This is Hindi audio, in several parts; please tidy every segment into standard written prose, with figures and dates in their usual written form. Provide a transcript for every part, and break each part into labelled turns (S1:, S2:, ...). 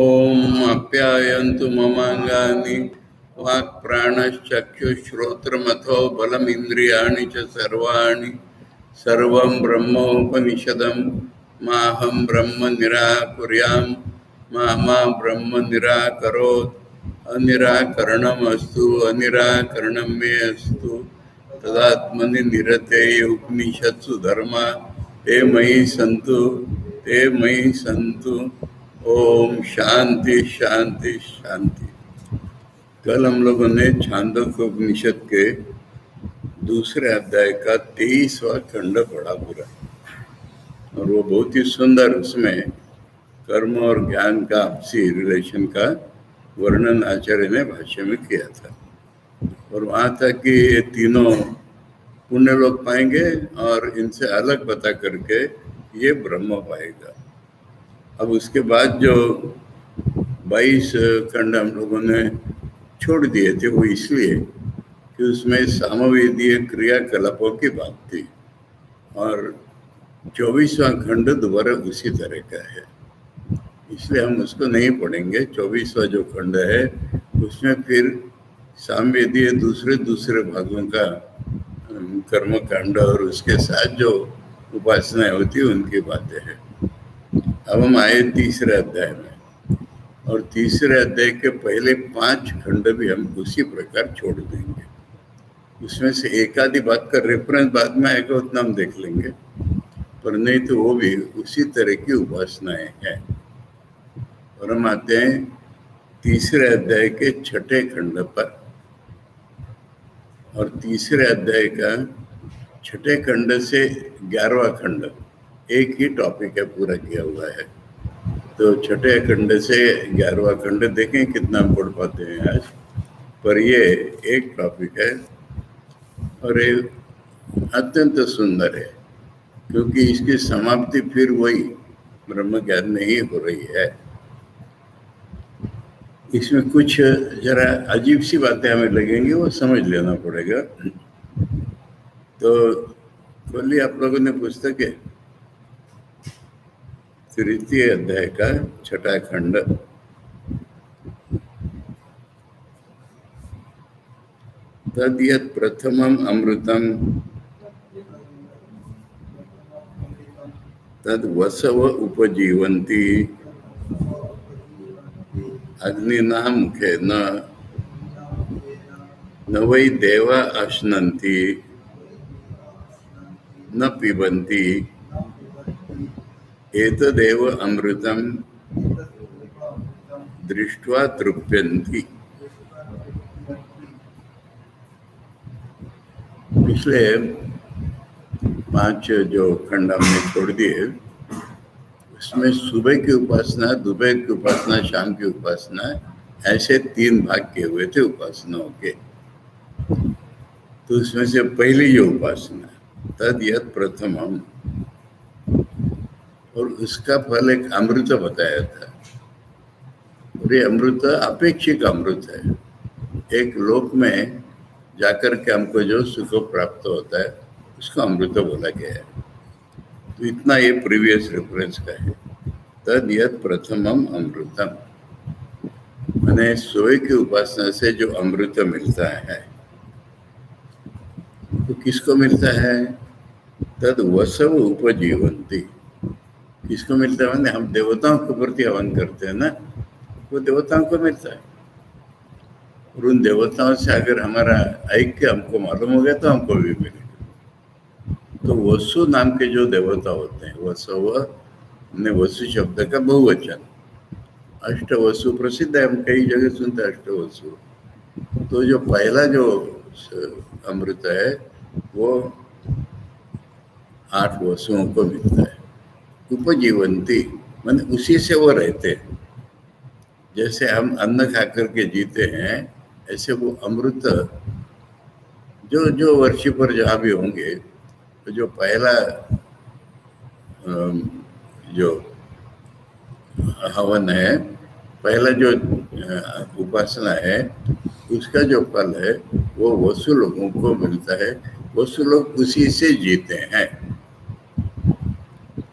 S1: ओम आप्यायन्तु ममांगानि वाक्प्राणश्चक्षुश्रोत्रमथो बलमिन्द्रियाणि च सर्वाणि सर्वं ब्रह्मोपनिषदं माहं ब्रह्म निराकुर्यां मा ब्रह्म निराकरोत् अनिराकरणमस्तु अनिराकरणं मे अस्तु तदात्मनि निरतेय उपनिषत्सु धर्मा ते मयि सन्तु। ओम शांति शांति शांति। कल हम लोगों ने छांदोग्य उपनिषद के दूसरे अध्याय का 23वां खंड पढ़ा पूरा, और वो बहुत ही सुंदर, उसमें कर्म और ज्ञान का आपसी रिलेशन का वर्णन आचार्य ने भाष्य में किया था। और वहाँ तक कि ये तीनों पुण्य लोग पाएंगे और इनसे अलग पता करके ये ब्रह्म पाएगा। अब उसके बाद जो 22 खंड हम लोगों ने छोड़ दिए थे, वो इसलिए कि उसमें सामवेदीय क्रियाकलापों की बात थी, और 24वां खंड दोबारा उसी तरह का है, इसलिए हम उसको नहीं पढ़ेंगे। 24वां जो खंड है उसमें फिर सामवेदीय दूसरे भागों का कर्म कांड और उसके साथ जो उपासनाएं होती उनकी बातें हैं। अब हम आए तीसरे अध्याय में, और तीसरे अध्याय के पहले 5 खंड भी हम उसी प्रकार छोड़ देंगे। उसमें से एक आधी बात का रेफरेंस बाद में आएगा, उतना हम देख लेंगे, पर नहीं तो वो भी उसी तरह की उपासनाएं हैं। और हम आते हैं तीसरे अध्याय के 6ठे खंड पर, और तीसरे अध्याय का 6ठे खंड से 11वां खंड एक ही टॉपिक है, पूरा किया हुआ है। तो 6ठे खंड से 11वां खंड देखें कितना हम पढ़ पाते हैं आज, पर ये एक टॉपिक है और ये अत्यंत सुंदर है, क्योंकि इसकी समाप्ति फिर वही ब्रह्म ज्ञान में ही हो रही है। इसमें कुछ जरा अजीब सी बातें हमें लगेंगी, वो समझ लेना पड़ेगा। तो बोलिए, आप लोगों ने पुस्तक है तृतीय अध्याय का 6ठा खंड। तद यत् प्रथमम अमृतम तद वसव उपजीवन्ति अग्निना मुखेन न वै देवा अश्नन्ति न पिबन्ति एतदेव अमृतं दृष्ट्वा तृप्यन्ति। पिछले 5 जो खंड हमने छोड़ दिए, उसमें सुबह की उपासना, दोपहर की उपासना, शाम की उपासना, ऐसे 3 भाग किए हुए थे उपासनाओं के। तो उसमें से पहली जो उपासना तद यत् प्रथमम, और उसका फल एक अमृत बताया था। और ये अमृत अपेक्षिक अमृत है, एक लोक में जाकर के हमको जो सुख प्राप्त होता है उसको अमृत बोला गया है। तो इतना ये प्रीवियस रेफरेंस का है। तद यत् प्रथमम अमृतम, माने सोए की उपासना से जो अमृत मिलता है, तो किसको मिलता है? तद वसव उपजीवन्ति। किसको मिलता है? माने हम देवताओं के प्रति हवन करते हैं ना, वो देवताओं को मिलता है। और उन देवताओं से अगर हमारा ऐक्य हमको मालूम हो गया तो हमको भी मिलेगा। तो वसु नाम के जो देवता होते हैं, वसव ने वसु शब्द का बहुवचन, अष्ट वसु प्रसिद्ध है, हम कई जगह सुनते हैं अष्ट वसु। तो जो पहला जो अमृत है वो 8 वसुओं को मिलता है। उपजीवंती माने उसी से वो रहते हैं। जैसे हम अन्न खा करके जीते हैं, ऐसे वो अमृत जो वर्ष पर जहाँ भी होंगे, तो जो पहला जो हवन है, पहला जो उपासना है, उसका जो फल है वो वसु लोगों को मिलता है। वसु लोग उसी से जीते हैं।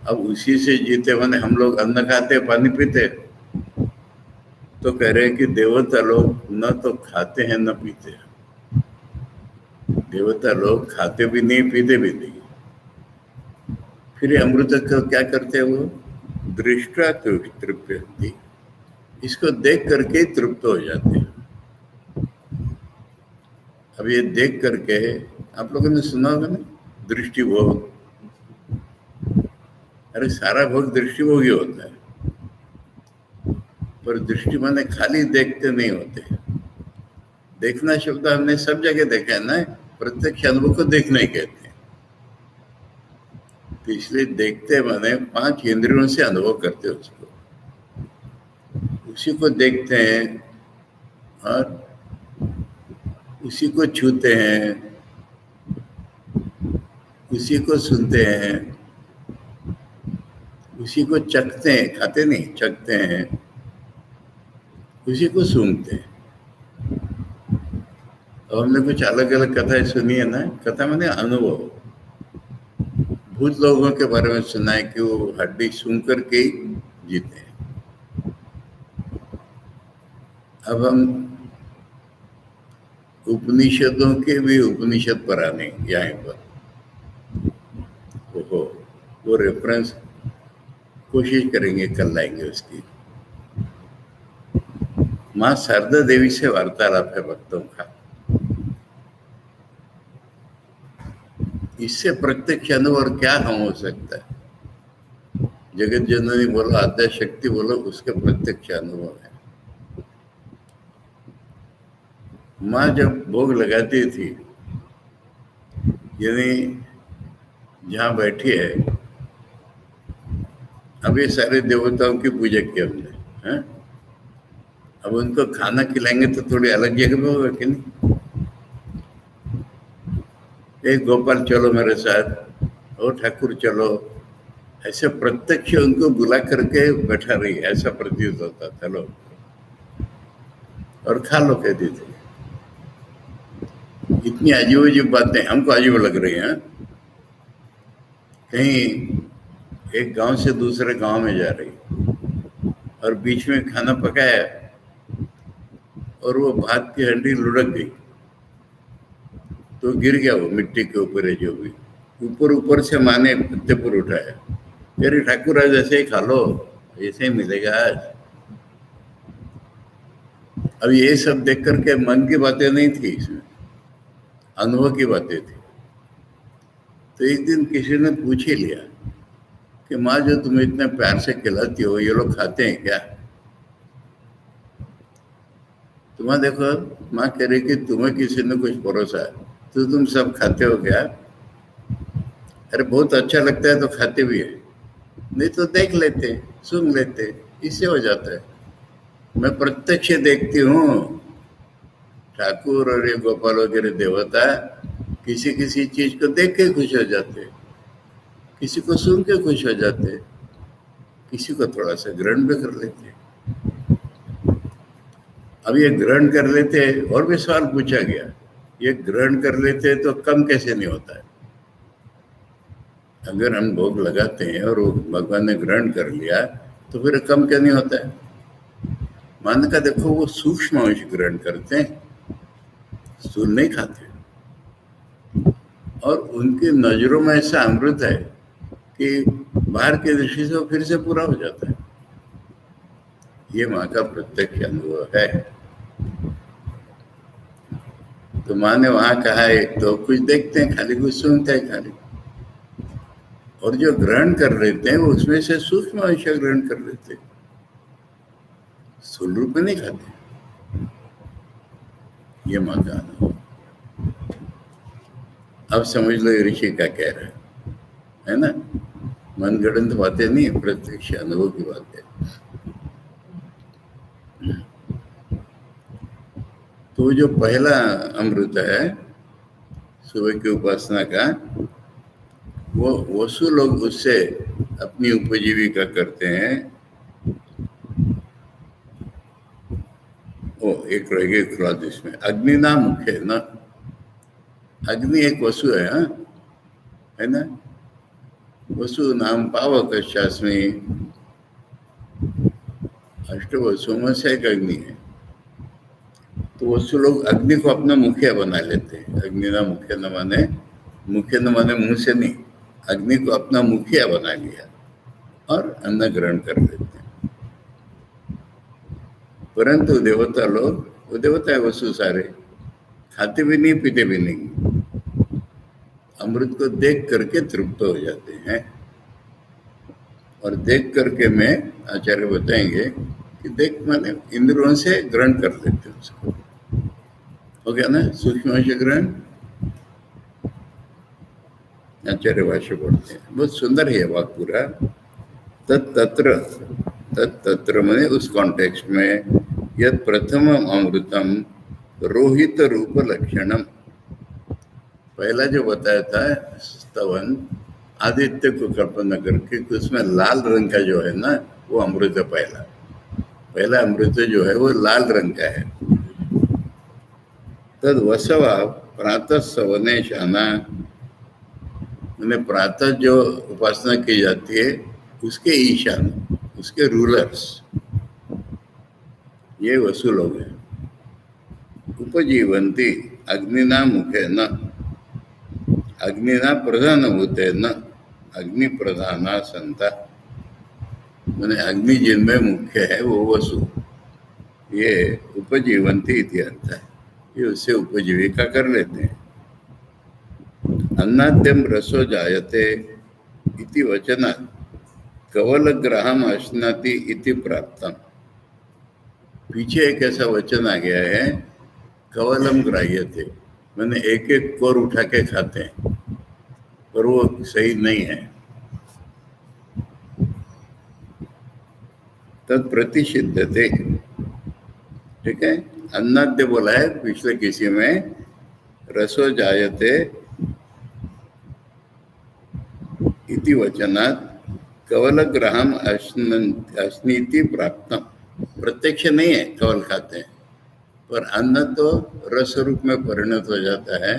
S1: अब उसी से जीते माने हम लोग अन्न खाते पानी पीते, तो कह रहे हैं कि देवता लोग न तो खाते हैं न पीते हैं। देवता लोग खाते भी नहीं, पीते भी नहीं, फिर ये अमृत को क्या करते हैं वो? दृष्टा तृप्यन्ति, इसको देख करके तृप्त हो जाते हैं। अब ये देख करके, आप लोगों ने सुना होगा ना, दृष्टि भोग। अरे सारा भोग दृष्टि भोग ही होता है, पर दृष्टि माने खाली देखते नहीं होते। देखना शब्द हमने सब जगह देखा है ना, प्रत्यक्ष अनुभव को देखना ही कहते हैं। तो इसलिए देखते माने 5 इंद्रियों से अनुभव करते उसको, उसी को देखते हैं और उसी को छूते हैं, उसी को सुनते हैं, उसी को चखते हैं, खाते नहीं, चखते हैं, उसी को सूंघते हैं। अब हमने कुछ अलग अलग कथाएं सुनी है ना, कथा माने अनुभव। भूत लोगों के बारे में सुना है कि वो हड्डी सूंघ करके ही जीते हैं। अब हम उपनिषदों के भी उपनिषद पर आने यहाँ पर वो रेफरेंस कोशिश करेंगे, कर लाएंगे उसकी। माँ शारदा देवी से वार्तालाप है भक्तों का, इससे प्रत्यक्ष अनुभव और क्या हम हो सकता है? जगत जननी बोलो, आद्या शक्ति बोलो, उसके प्रत्यक्ष अनुभव है। माँ जब भोग लगाती थी, यानी जहाँ बैठी है, अब ये सारे देवताओं की पूजा की हमने, है? अब उनको खाना खिलाएंगे तो थोड़ी अलग जगह में होगा कि नहीं? एक गोपाल चलो मेरे साथ, ओ ठाकुर चलो, ऐसे प्रत्यक्ष उनको बुला करके बैठा रही, ऐसा प्रतीत होता था। लो और खा लो कहती थी। इतनी अजीब अजीब बातें हमको अजीब लग रही हैं। कहीं एक गांव से दूसरे गांव में जा रही और बीच में खाना पकाया और वो भात की हंडी लुढ़क गई, तो गिर गया वो मिट्टी के ऊपर है, जो भी ऊपर ऊपर से माँ ने पत्ते पर उठाया, अरे ठाकुर आज ऐसे ही खा लो, ऐसे ही मिलेगा आज। अब ये सब देख करके मन की बातें नहीं थी, इसमें अनुभव की बातें थी। तो एक दिन किसी ने पूछ ही लिया कि माँ जो तुम इतने प्यार से खिलाती हो, ये लोग खाते हैं क्या? तुम्हारा देखो, माँ कह रही कि तुम्हें किसी ने कुछ परोसा है तो तुम सब खाते हो क्या? अरे बहुत अच्छा लगता है तो खाते भी है, नहीं तो देख लेते, सुन लेते, इससे हो जाता है। मैं प्रत्यक्ष देखती हूँ, ठाकुर और ये गोपाल वगैरह देवता किसी किसी चीज को देख के खुश हो जाते, किसी को सुन के खुश हो जाते, किसी को थोड़ा सा ग्रहण भी कर लेते। अब ये ग्रहण कर लेते, और भी सवाल पूछा गया, ये ग्रहण कर लेते तो कम कैसे नहीं होता है? अगर हम भोग लगाते हैं और वो भगवान ने ग्रहण कर लिया तो फिर कम क्या नहीं होता है? मान का देखो, वो सूक्ष्म अंश ग्रहण करते हैं, स्थूल नहीं खाते, और उनकी नजरों में ऐसा अमृत है कि बाहर की दृष्टि से वो फिर से पूरा हो जाता है। ये माँ का प्रत्यक्ष अनुभव है। तो माँ ने वहां कहा है, तो कुछ देखते हैं खाली, कुछ सुनते हैं खाली, और जो ग्रहण कर लेते हैं वो उसमें से सूक्ष्म अंश ग्रहण कर लेते हैं, स्थूल रूप में नहीं खाते। ये माँ का अनुभव। अब समझ लो ये ऋषि क्या कह रहा है ना? मनगढ़ंत बातें नहीं, प्रत्यक्ष अनुभव की बातें। तो जो पहला अमृत है सुबह की उपासना का, वो वसु लोग उससे अपनी उपजीविका करते हैं। वो एक रह गई खुराक, इसमें अग्नि नाम मुख्य है ना, अग्नि एक वसु है, हाँ? है ना? वसु नाम पावक शास्मी, अष्ट वसुओं में से एक अग्नि है। तो वसु लोग अग्नि को अपना मुखिया बना लेते हैं। अग्नि ना मुखिया न माने मुंह से नहीं, अग्नि को अपना मुखिया बना लिया और अन्न ग्रहण कर लेते हैं। परंतु देवता लोग, वो देवता है वसु सारे, खाते भी नहीं पीते भी नहीं, अमृत को देख करके तृप्त हो जाते हैं। और देख करके में आचार्य बताएंगे कि देख माने इंद्रियों से ग्रहण कर लेते हैं उसको। हो गया ना सूक्ष्म से ग्रहण। आचार्य भाष्य पढ़ते हैं, बहुत सुंदर है वाक पूरा। तत्र माने उस कॉन्टेक्स्ट में, यद प्रथम अमृतम रोहित रूप लक्षणम, पहला जो बताया था स्तवन आदित्य को कल्पना करके, उसमें लाल रंग का जो है ना वो अमृत है। पहला अमृत जो है वो लाल रंग का है। तद वसवा प्रातः सवने शाना, मैंने प्रातः जो उपासना की जाती है उसके ईशान, उसके रूलर्स ये वसु लोग हैं। उपजीवंती अग्निना मुखे न, अग्निना प्रधान होते न, अग्नि प्रधाना संता, मैंने अग्नि जिनमें मुख्य है वो वसु, ये उपजीवंती इति अर्थ है, ये उससे उपजीविका कर लेते हैं। अन्नाद्यम रसो जायते इति वचनात् कवलग्राहम अश्नाति इति प्राप्तम, पीछे एक ऐसा वचन आ गया है कवलम ग्राह्यते, मैंने एक एक कोर उठा के खाते हैं, पर वो सही नहीं है। तद प्रतिषिद्धते, ठीक है, अन्नाद्य बोला है पिछले किसी में, रसो जायते इति वचनात् कवलग्राहम अश्नीति प्राप्तम, प्रत्यक्ष नहीं है कवल खाते हैं, पर अन्न तो रस रूप में परिणत हो जाता है,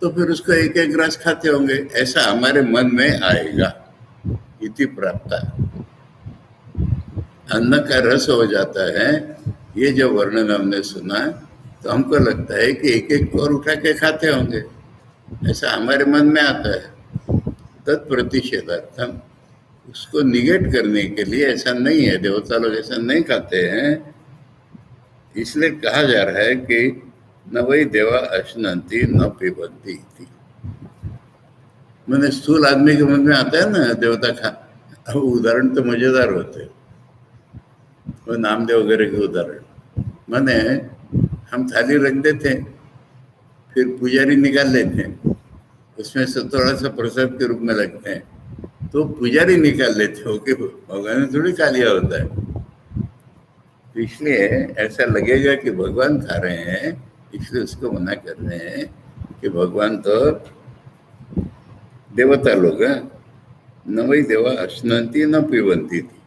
S1: तो फिर उसको एक एक रस खाते होंगे, ऐसा हमारे मन में आएगा। इति प्राप्त, अन्न का रस हो जाता है, ये जो वर्णन हमने सुना तो हमको लगता है कि एक एक कोर उठा के खाते होंगे, ऐसा हमारे मन में आता है। तत्प्रतिषेधार्थम, उसको निगेट करने के लिए, ऐसा नहीं है, देवता लोग ऐसा नहीं खाते हैं, इसलिए कहा जा रहा है कि न वही देवा अश्नंती न पिबंती। मैंने स्थूल आदमी के मन में आता है ना देवता खा, उदाहरण तो मजेदार होते, वो नामदेव वगैरह के उदाहरण। मैंने हम थाली रख देते, फिर पुजारी निकाल लेते हैं, उसमें से थोड़ा सा प्रसाद के रूप में लगते हैं, तो पुजारी निकाल लेते हो कि भगवान ने थोड़ी खा लिया होता है। इसलिए ऐसा लगेगा कि भगवान खा रहे हैं, इसलिए उसको मना कर रहे हैं कि भगवान तो देवता लोग हैं, न वही देवा अश्नंती न पीबंती थी,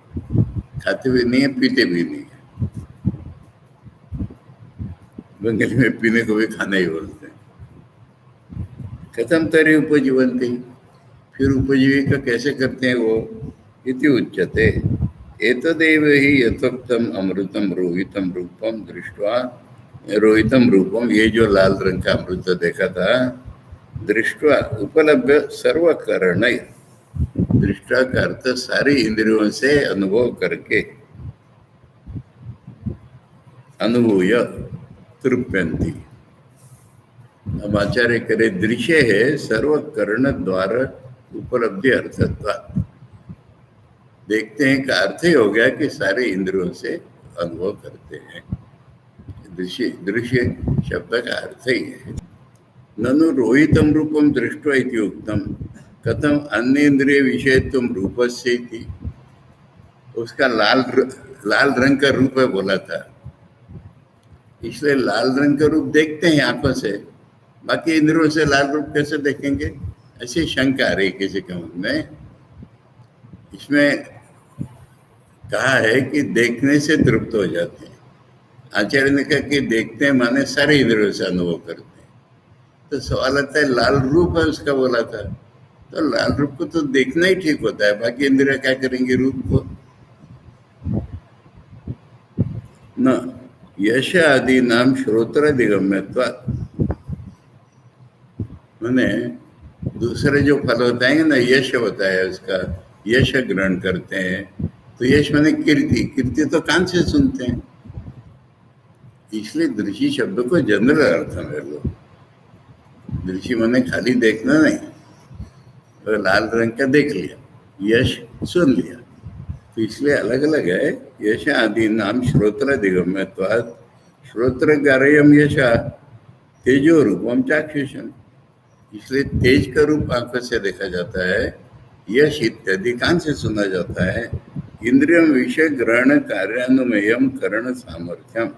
S1: खाते भी नहीं है पीते भी नहीं है। बंगाली में पीने को भी खाना ही बोलते हैं। खत्म तरी उपजीवंती, फिर उपजीविका कैसे करते हैं वो, इति उच्यते एतदेव ही यथोक्तम अमृतम रोहितम रूपम दृष्ट्वा, रोहितम रूपम, ये जो लाल रंग का अमृत देखा था, दृष्ट्वा उपलब्ध सर्वकरण, दृष्टा का अर्थ सारी इंद्रियों से अनुभव करके, अनुभूय तृप्यंती। अब आचार्य करे दृश्य है सर्वकर्ण द्वारा उपलब्धि अर्थत्वा, देखते हैं का अर्थ ही हो गया कि सारे इंद्रियों से अनुभव करते हैं। दृश्य, दृश्य शब्द का अर्थ ही है। ननु रोहितम रूपम दृष्ट्वा इति उक्तम, कथम अन्य इंद्रिय विषयत्वम रूपस्य इति, उसका लाल रंग का रूप है बोला था, इसलिए लाल रंग का रूप देखते हैं आंखों से, बाकी इंद्रियों से लाल रूप कैसे देखेंगे, ऐसी शंका आ रही किसी के मन में। इसमें कहा है कि देखने से तृप्त हो जाते हैं। आचार्य ने कहा कि देखते हैं माने सारे इंद्रियों से अनुभव करते हैं, तो सवाल आता है लाल रूप है उसका बोला था, तो लाल रूप को तो देखना ही ठीक होता है, बाकी इंद्रिया क्या करेंगे रूप को। न यश आदि नाम श्रोत्र दिगम्यत्वात्, मैंने दूसरे जो फल होता है ना, यश होता है उसका, यश ग्रहण करते हैं, तो यश माने कीर्ति, कीर्ति तो कान से सुनते हैं, इसलिए दृष्टि शब्द को जनरल अर्थ में लो। दृष्टि माने खाली देखना नहीं, तो लाल रंग का देख लिया, यश सुन लिया, तो इसलिए अलग अलग है। यश आदि नाम श्रोत्र दिगम्यत्वात्, श्रोत्र गारयम यशा तेजो रूपम चाक्षुषम, इसलिए तेज का रूप आंखों से देखा जाता है, यश इत्यादि कान से सुना जाता है। इंद्रियम विषय ग्रहण कार्यान्वयम करण सामर्थ्यम,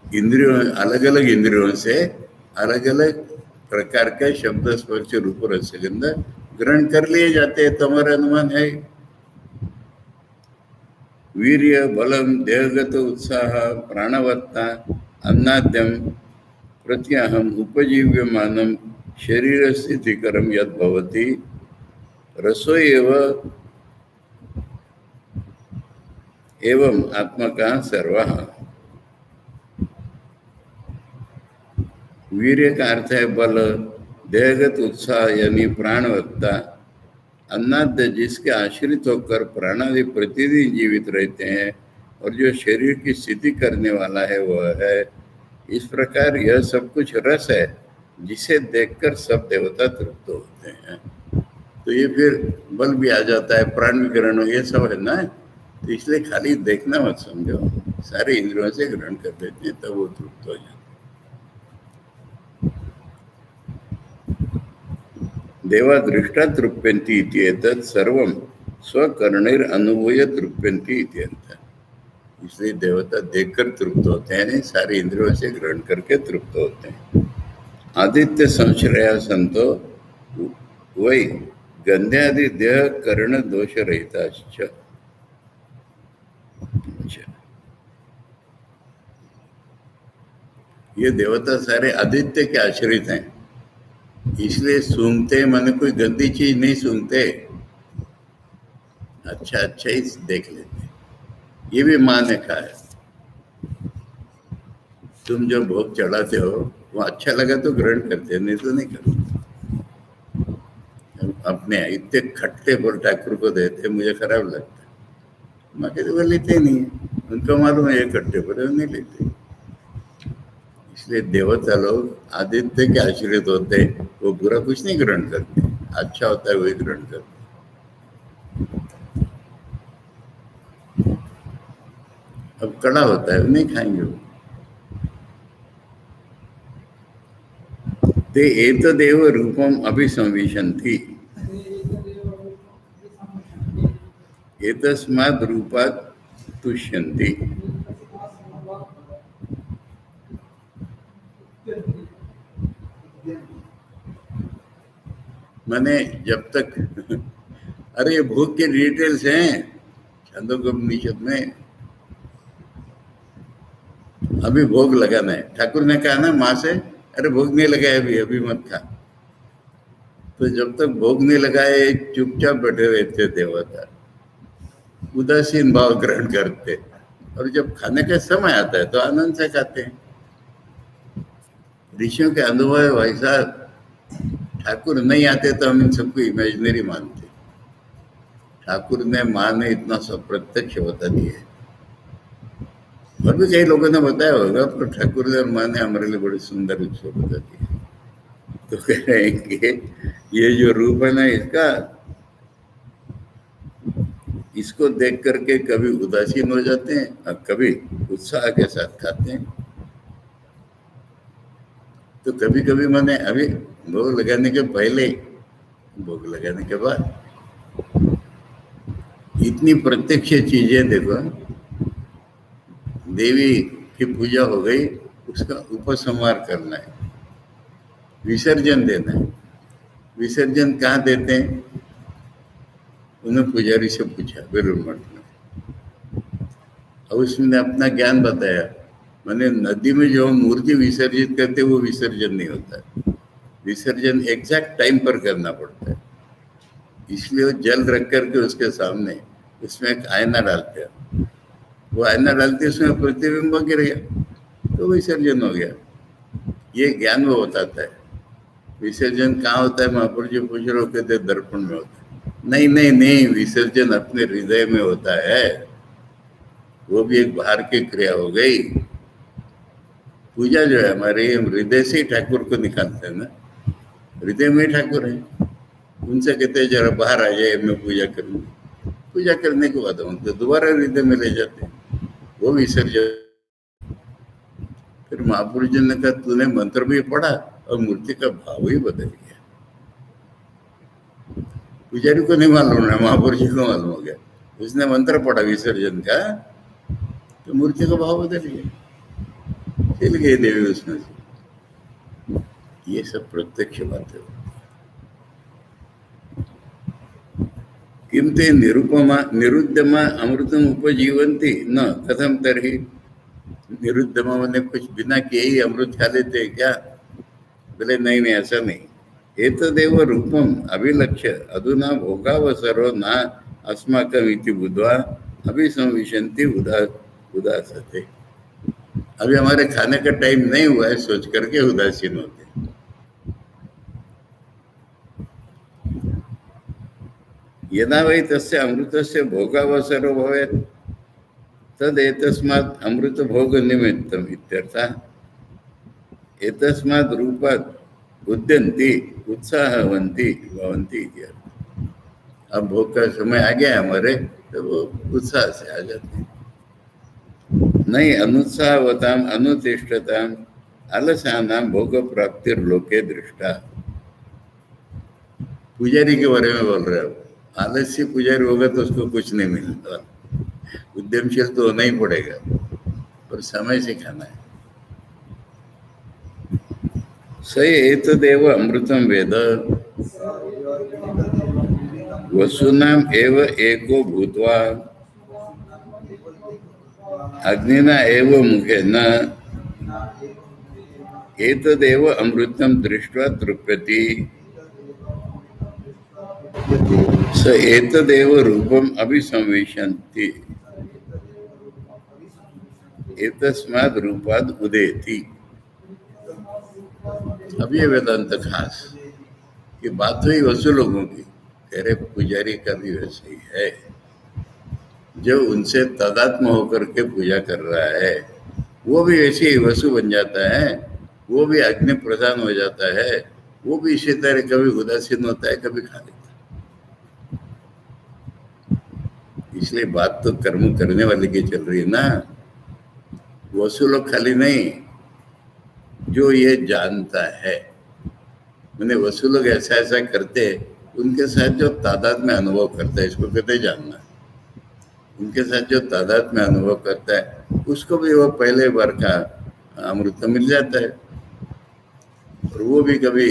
S1: इंद्रियों अलग अलग इंद्रियों से अलग अलग प्रकार के शब्द स्पर्श रूप रस गंध ग्रहण कर लिए जाते हैं, तो हमारा अनुमान है। वीर्य बलम देहगत उत्साह प्राणवत्ता अन्नाद्यम प्रत्याहम उपजीव्यमानम शरीर स्थितिकरम यद भवति रसो एवं आत्मका सर्वः। वीर्य का अर्थ है बल, देहगत उत्साह यानी प्राणवत्ता, अन्नाद्य जिसके आश्रित होकर प्राणादि प्रतिदिन जीवित रहते हैं, और जो शरीर की स्थिति करने वाला है वह है। इस प्रकार यह सब कुछ रस है जिसे देखकर सब देवता तृप्त होते हैं। तो ये फिर बल भी आ जाता है, प्राण भी ग्रहण, ये सब है ना, तो इसलिए खाली देखना मत समझो, सारे इंद्रियों से ग्रहण कर देते हैं, तब वो तृप्त हो जाते हैं। देवा दृष्टा तृप्यन्ति इति एतत् सर्वं स्वकर्णैर अनुभूय तृप्यन्ति इति अर्थ। इसलिए देवता देखकर तृप्त होते हैं, नहीं सारे इंद्रियों से ग्रहण करके तृप्त होते हैं। आदित्य संश्रया संतो वही गंध्यादि देह कर्ण दोष रहिता। ये देवता सारे आदित्य के आश्रित हैं, इसलिए सूंघते माने कोई गंदी चीज नहीं सूंघते, अच्छा अच्छा ही देख लेते। ये भी माँ ने कहा है, तुम जो भोग चढ़ाते हो वो अच्छा लगा तो ग्रहण करते, नहीं तो नहीं करते। अपने इतने खट्टे पर ठाकुर को देते, मुझे खराब लगता है। माँ कहते वो लेते नहीं है, उनको मालूम है ये खट्टे पर, नहीं लेते। इसलिए देवता लोग आदित्य के आश्रित होते, वो बुरा कुछ नहीं ग्रहण करते, अच्छा होता है वही ग्रहण करते। अब कड़ा होता है नहीं खाएंगे वो। ते एतदेव रूपम अभिसंविशन्ति, एतस्माद् रूपात् तुष्यन्ति। माने जब तक अरे ये भोग के डिटेल्स हैं छांदोग्योपनिषद में, अभी भोग लगाना है, ठाकुर ने कहा ना माँ से, अरे भोग नहीं लगाए अभी मत खा। तो जब तक भोग नहीं लगाए चुपचाप बैठे रहते देवता, उदासीन भाव ग्रहण करते, और जब खाने का समय आता है तो आनंद से खाते हैं। ऋषियों के अनुभव है भाई साहब, ठाकुर नहीं आते तो हम इन सबको इमेजिनरी मानते, ठाकुर ने माँ ने इतना सब प्रत्यक्ष बता दिया। और भी कई लोगों ने बताया होगा, पर ठाकुर ने और माँ ने हमारे लिए बड़ी सुंदर रूप से बता दिया। तो कह रहे हैं कि ये जो रूप है ना इसका, इसको देख करके कभी उदासीन हो जाते हैं और कभी उत्साह के साथ खाते हैं। तो कभी कभी मैंने अभी भोग लगाने के पहले, भोग लगाने के बाद, इतनी प्रत्यक्ष चीजें देखो, देवी की पूजा हो गई, उसका उपसंहार करना है, विसर्जन देना है। विसर्जन कहाँ देते हैं? उन्हें पुजारी से पूछा बेलूर मठ में, और उसने अपना ज्ञान बताया। मैंने नदी में जो मूर्ति विसर्जित करते वो विसर्जन नहीं होता, विसर्जन एग्जैक्ट टाइम पर करना पड़ता है। इसलिए वो जल रख करके उसके सामने उसमें एक आईना डालते हैं, वो आईना डालती उसमें प्रतिबिंब गिर गया तो विसर्जन हो गया। ये ज्ञान वो बताता है। विसर्जन कहाँ होता है? महापुरुष जी पूछ रहे हो, कहते दर्पण में होता है। नहीं नहीं नहीं, विसर्जन अपने हृदय में होता है। वो भी एक बाहर की क्रिया हो गई। पूजा जो है हमारे, हम हृदय से ही ठाकुर को निकालते हैं ना। हृदय में ही ठाकुर है। उनसे कहते हैं जरा बाहर आ जाए, मैं पूजा करूंगी। पूजा करने के बाद उनको दोबारा हृदय में ले जाते हैं, वो विसर्जन। फिर महापुरुष जी ने कहा तूने मंत्र भी पढ़ा और मूर्ति का भाव ही बदल गया। पुजारी को नहीं मालूम है, महापुरुष जी को मालूम हो गया। उसने मंत्र पढ़ा विसर्जन का तो मूर्ति का भाव बदल गया, चल गई देवी उसमें से। ये सब प्रत्यक्ष बात है। किम ते निरुपमा निरुद्धमा अमृतम उपजीवंती न कथम तरही। निरुद्धमा मैंने कुछ बिना किए ही अमृत खा लेते हैं क्या? बोले नहीं नहीं, ऐसा नहीं। एतदेव रूपम अभिलक्ष्य अधुना भोगावसरो न अस्माकम इति बुद्ध्वा अभिसंविशन्ति उदासते। अभी हमारे खाने का टाइम नहीं हुआ है सोच करके उदासीन होते। यदा वै तस्य अमृतस्य भोगावसरो भवेत् तद एतस्मात् अमृत भोग निमित्तम इत्यर्थः। एतस्मात् रूपात् उद्यन्ति उत्साहवन्ति भवन्ति इत्यर्थः। अब भोग का समय आ गया हमारे, तो वो उत्साह से आ जाते हैं। नहीं अनुत्साहवताम अनुतिष्ठताम आलसानाम भोग प्राप्तिर लोके दृष्टा। पुजारी के बारे में बोल रहे हो। आलस्य पुजारी होगा तो उसको कुछ नहीं मिलता। उद्यमशील तो होना ही पड़ेगा, पर समय से खाना है। सही एतदेव अमृतम वेद वसुनाम एव एको भूत्वा अग्निना एव मुखेन एतदेव अमृतम दृष्ट्वा तृप्यति। स एतदेव रूपम अभिसंविशन्ति एतस्माद् रूपाद् उदेति। अब ये वेदांत खास ये बात हुई वसु लोगों की, तेरे पुजारी का भी वैसे ही है। जो उनसे तादात्म होकर के पूजा कर रहा है वो भी ऐसे ही वसु बन जाता है, वो भी अग्नि प्रधान हो जाता है, वो भी इसी तरह कभी उदासीन होता है, कभी खा लेता है। इसलिए बात तो कर्म करने वाले की चल रही है ना। वसु लोग खाली नहीं, जो ये जानता है। मैंने वसु लोग ऐसा ऐसा करते, उनके साथ जो तादाद में अनुभव करता है, इसको कहते जानना। उनके साथ जो तादाद में अनुभव करता है उसको भी वो पहले बार का अमृत मिल जाता है, और वो भी कभी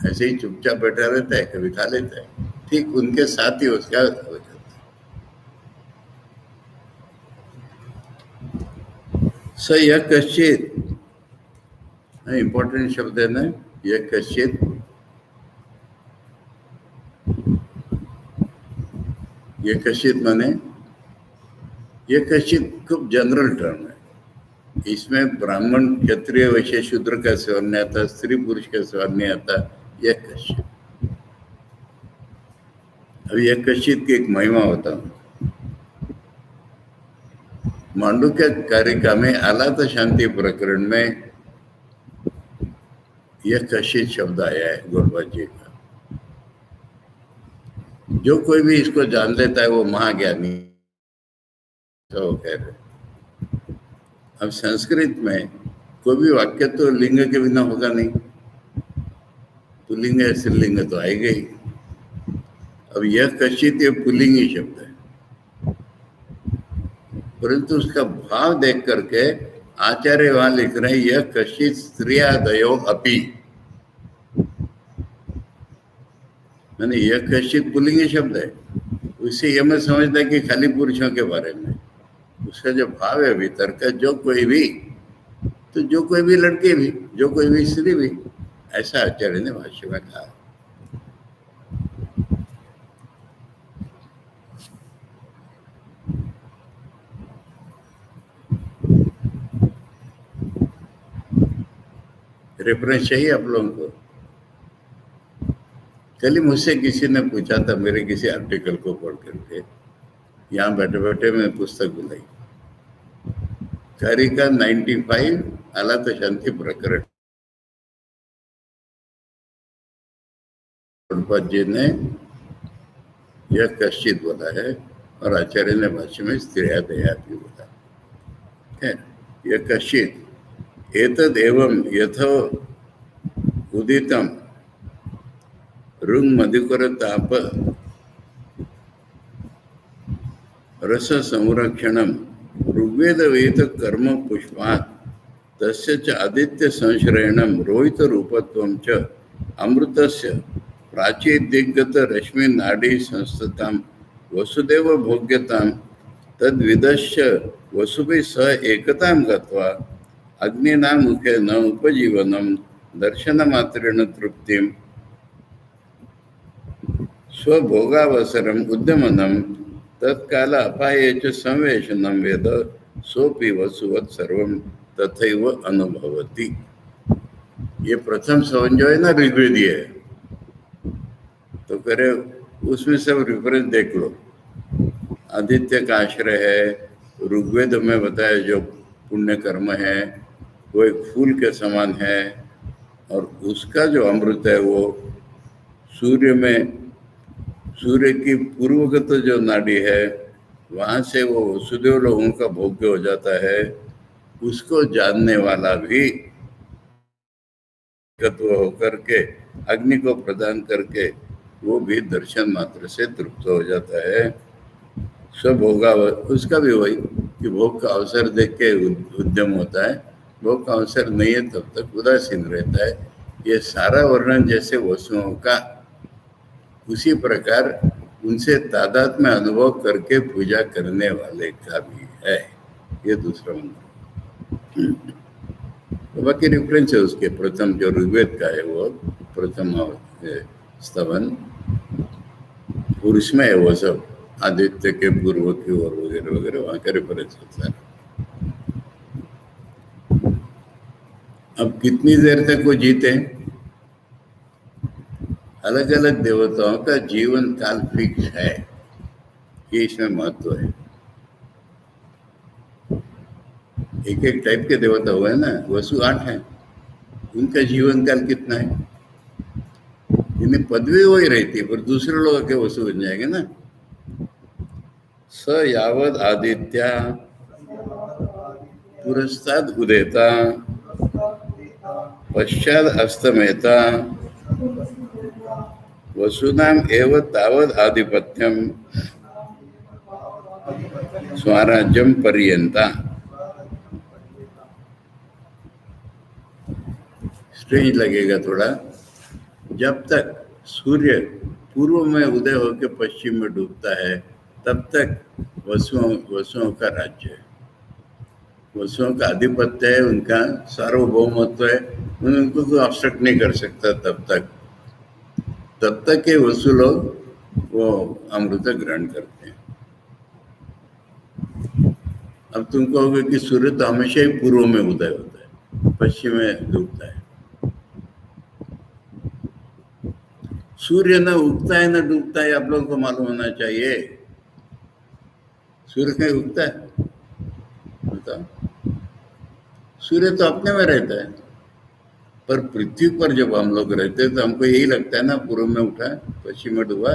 S1: ऐसे ही चुपचाप बैठा रहता है, कभी खा लेता है। ठीक उनके साथ ही उसका हो जाता है। स यह कश्चित, इंपॉर्टेंट शब्द है ना, यह कश्चित। ये कश्चित माने, ये कश्चित खूब जनरल टर्म है। इसमें ब्राह्मण क्षत्रिय वैश्य शूद्र का सवाल नहीं आता, स्त्री पुरुष का सवाल नहीं आता। यह कश्चित, अभी यह कश्चित की एक महिमा होता हूँ। मांडुक्य कारिका में आलात शांति प्रकरण में यह कश्चित शब्द आया है गौड़पाद जी का। जो कोई भी इसको जान लेता है वो महाज्ञानी, तो कह रहे। अब संस्कृत में कोई भी वाक्य तो लिंग के बिना होगा नहीं, तो लिंग है स्त्रीलिंग तो आएगा ही। अब यह कश्चित ये पुल्लिंगी शब्द है, परंतु उसका भाव देख करके आचार्य वहां लिख रहे हैं यह कश्चित स्त्रियादयो अपि। मैंने यह कश्चित पुल्लिंगी शब्द है, उससे यह मैं समझता कि खाली पुरुषों के बारे में। उसका जो भाव है भीतर का, जो कोई भी, तो जो कोई भी लड़के भी, जो कोई भी स्त्री भी, ऐसा आचार्य ने भाष्य में कहा। रेफरेंस चाहिए आप लोगों को? कल ही मुझसे किसी ने पूछा था मेरे किसी आर्टिकल को पढ़ करके, यहाँ बैठे बैठे मैं पुस्तक बुलाई, कारिका 95 आला तो शांति प्रकरण, प्रभुपाद जी ने यह कश्चित बोला है और आचार्य ने भाष्य में स्त्रिया दया भी बोला है। यह कश्चित एतद एवं यथो उदितम रुंग मधुकर ताप रस संरक्षणम ऋग्वेद वेद कर्म पुष्पात् तस्य च आदित्य संश्रयणम रोहित रूपत्वं च अमृतस्य प्राचीदिग्गत रश्मि नाडी संस्थतां वसुदेव भोग्यतां तद्विदश्य वसुभिः सह एकतां गत्वा अग्निना मुखे न उपजीवनं दर्शनमात्रेण तृप्तिं स्वभोगावसरम् उद्यमनं तत्काल अपाये च संवेशनं वेद सोपि वसुवत् सर्वं तथैव अनुभवति। ये प्रथम सवन जो है ना ऋग्वेदी है, तो करे उसमें सब रेफरेंस देख लो। आदित्य का आश्रय है, ऋग्वेद में बताया जो पुण्य कर्म है वो एक फूल के समान है, और उसका जो अमृत है वो सूर्य में, सूर्य की पूर्वगत जो नाड़ी है वहाँ से वो वसुदेव लोगों का भोग्य हो जाता है, उसको जानने वाला भी तत्व होकर के अग्नि को प्रदान करके वो भी दर्शन मात्र से तृप्त हो जाता है। सब होगा उसका भी वही कि भोग का अवसर देख के उद्यम होता है, भोग का अवसर नहीं है तब तक उदासीन रहता है। ये सारा वर्णन जैसे वसुओं का, उसी प्रकार उनसे तादाद में अनुभव करके पूजा करने वाले का भी है। ये दूसरा मंत्र। तो बाकी रेफरेंस है उसके, प्रथम जो ऋग्वेद का है वो प्रथम स्तवन, और उसमें है वो सब आदित्य के पूर्व की ओर वगैरह वगैरह वहाँ का रेफरेंस होता है। अब कितनी देर तक वो जीते, अलग अलग देवताओं का जीवन काल फिक्स है, ये इसमें महत्व है। एक एक टाइप के देवता हुए ना, वसु 8 हैं, उनका जीवन काल कितना है? इन्हें पदवी वही रहती है पर दूसरे लोग के वसु बन जाएंगे ना। स यावद आदित्या पुरस्ताद उदेता पश्चाद अस्तमेता वसुनाम एव तावद आधिपत्यम स्वराज्यम पर्यंता। स्ट्रेंज लगेगा थोड़ा, जब तक सूर्य पूर्व में उदय होकर पश्चिम में डूबता है तब तक वसुओं का राज्य है, वसुओं का आधिपत्य है, उनका सार्वभौमत्व है, उनको कोई ऑब्स्ट्रक्ट नहीं कर सकता तब तक के वसु लोग वो अमृत ग्रहण करते हैं। अब तुम कहोगे कि सूर्य तो हमेशा ही पूर्व में उदय होता है, पश्चिम में डूबता है। सूर्य न उगता है न डूबता है, आप लोगों को मालूम होना चाहिए। सूर्य कहीं उगता है बताओ? सूर्य तो अपने में रहता है, पर पृथ्वी पर जब हम लोग रहते हैं तो हमको यही लगता है ना, पूर्व में उठा पश्चिम में डूबा,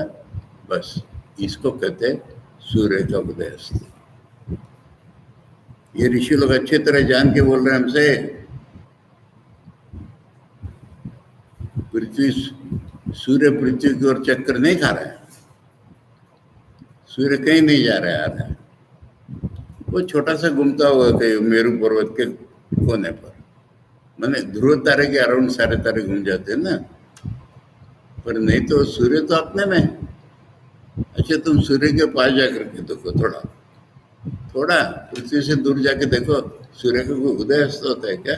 S1: बस इसको कहते हैं सूर्य का उदय अस्त। ये ऋषि लोग अच्छे तरह जान के बोल रहे हैं हमसे, पृथ्वी, सूर्य पृथ्वी की ओर चक्कर नहीं खा रहा है, सूर्य कहीं नहीं जा रहा है, वो छोटा सा घूमता हुआ कहीं मेरू पर्वत के कोने पर, माने ध्रुव तारे के अराउंड सारे तारे घूम जाते हैं ना, पर नहीं तो सूर्य तो अपने में है। अच्छा तुम सूर्य के पास जाकर के देखो, थोड़ा पृथ्वी से दूर जाके देखो, सूर्य का कोई उदय अस्त होता है क्या?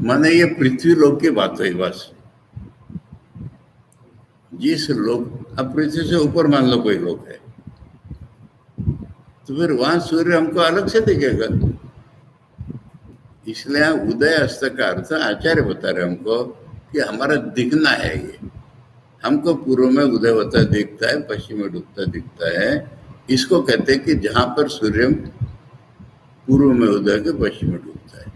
S1: माने ये पृथ्वी लोक की बात हुई बस। जिस लोक, अब पृथ्वी से ऊपर मान लो कोई लोक है, तो फिर वहां सूर्य हमको अलग से दिखेगा, इसलिए उदय अस्त का अर्थ आचार्य बता रहे हमको कि हमारा दिखना है ये। हमको पूर्व में उदय होता दिखता है, पश्चिम में डूबता दिखता है। इसको कहते हैं कि जहां पर सूर्य पूर्व में उदय के पश्चिम में डूबता है।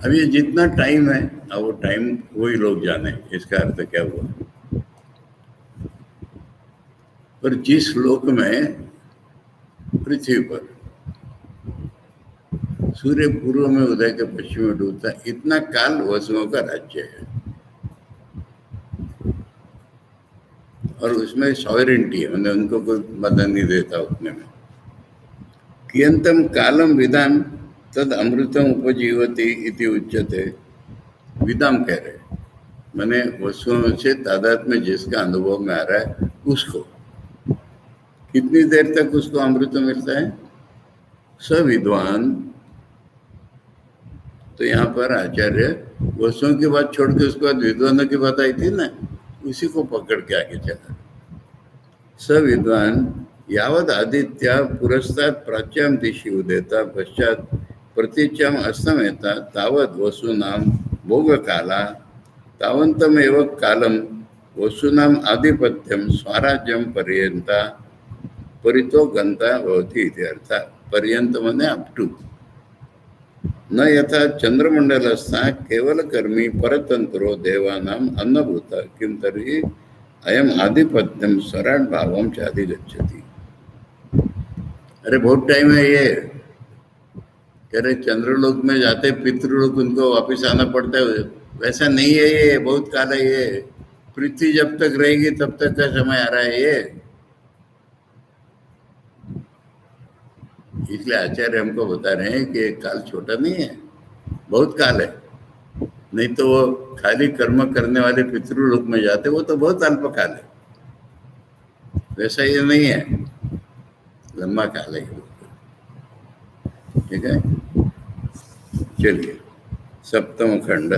S1: अब ये जितना टाइम है, अब वो टाइम वही लोग जाने इसका अर्थ क्या हुआ। पर जिस लोक में पृथ्वी पर सूर्य पूर्व में उदय के पश्चिम में डूबता है, इतना काल वसुओं का राज्य है और उसमें सॉवरेंटी है, मतलब उनको कोई मदद नहीं देता उतने में। कियंतम कालम विदाम तद अमृतम उपजीवती इति उच्यते। विदाम कह रहे, मैंने वस्तुओं से तादाद में जिसका अनुभव में आ रहा है उसको कितनी देर तक उसको अमृत मिलता है। सविद्वान, तो यहाँ पर आचार्य वस्तुओं की बात छोड़ के उसके बाद विद्वानों की बात आई थी ना, उसी को पकड़ के आगे चला। सविद्वान यावद आदित्य पुरस्तात् प्राच्याम दिशि उदेता पश्चात प्रतीच्याम अस्तमेता तावद वसूनाम भोग काला तावंतमेव कालम वसूनाम आधिपत्यम स्वराज्यम पर्यंता परितो गंता भवति इति अर्थः। पर्यंत माने अप टू, न यथा चंद्रमंडलस्था केवल कर्मी परतंत्रो देवानाम अन्नभूत किं तर्हि अयम आधिपत्यम स्वराट भावम चादि गच्छति। अरे बहुत टाइम है ये, कह रहे चंद्रलोक में जाते पितृलोक उनको वापिस आना पड़ता है, वैसा नहीं है ये, बहुत काल है ये। पृथ्वी जब तक रहेगी तब तक का समय आ रहा है ये। इसलिए आचार्य हमको बता रहे हैं कि काल छोटा नहीं है, बहुत काल है। नहीं तो वो खाली कर्म करने वाले पितृलोक में जाते, वो तो बहुत अल्प काल है, वैसा ये नहीं है, लंबा काल है। ठीक है, चलिए सप्तम खंड।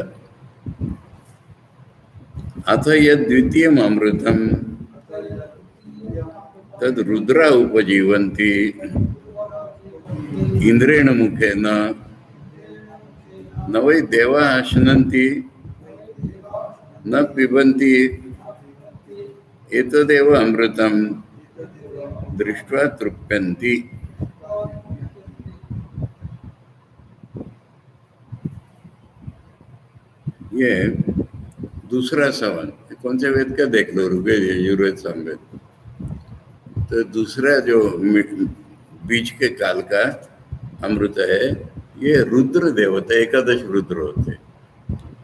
S1: अथ यद द्वितीय अमृतम तद रुद्रा उपजीवन्ति इंद्रेण मुखेन न वै देवा अश्नन्ति न पिबन्ति एतदेव अमृतम दृष्ट्वा तृप्यन्ति। ये दूसरा सवाल कौन से वेद का देख लो, ऋग्वेद यजुर्वेद सामवेद। तो दूसरा जो बीच के काल का अमृत है, ये रुद्र देवता, एकादश रुद्र होते,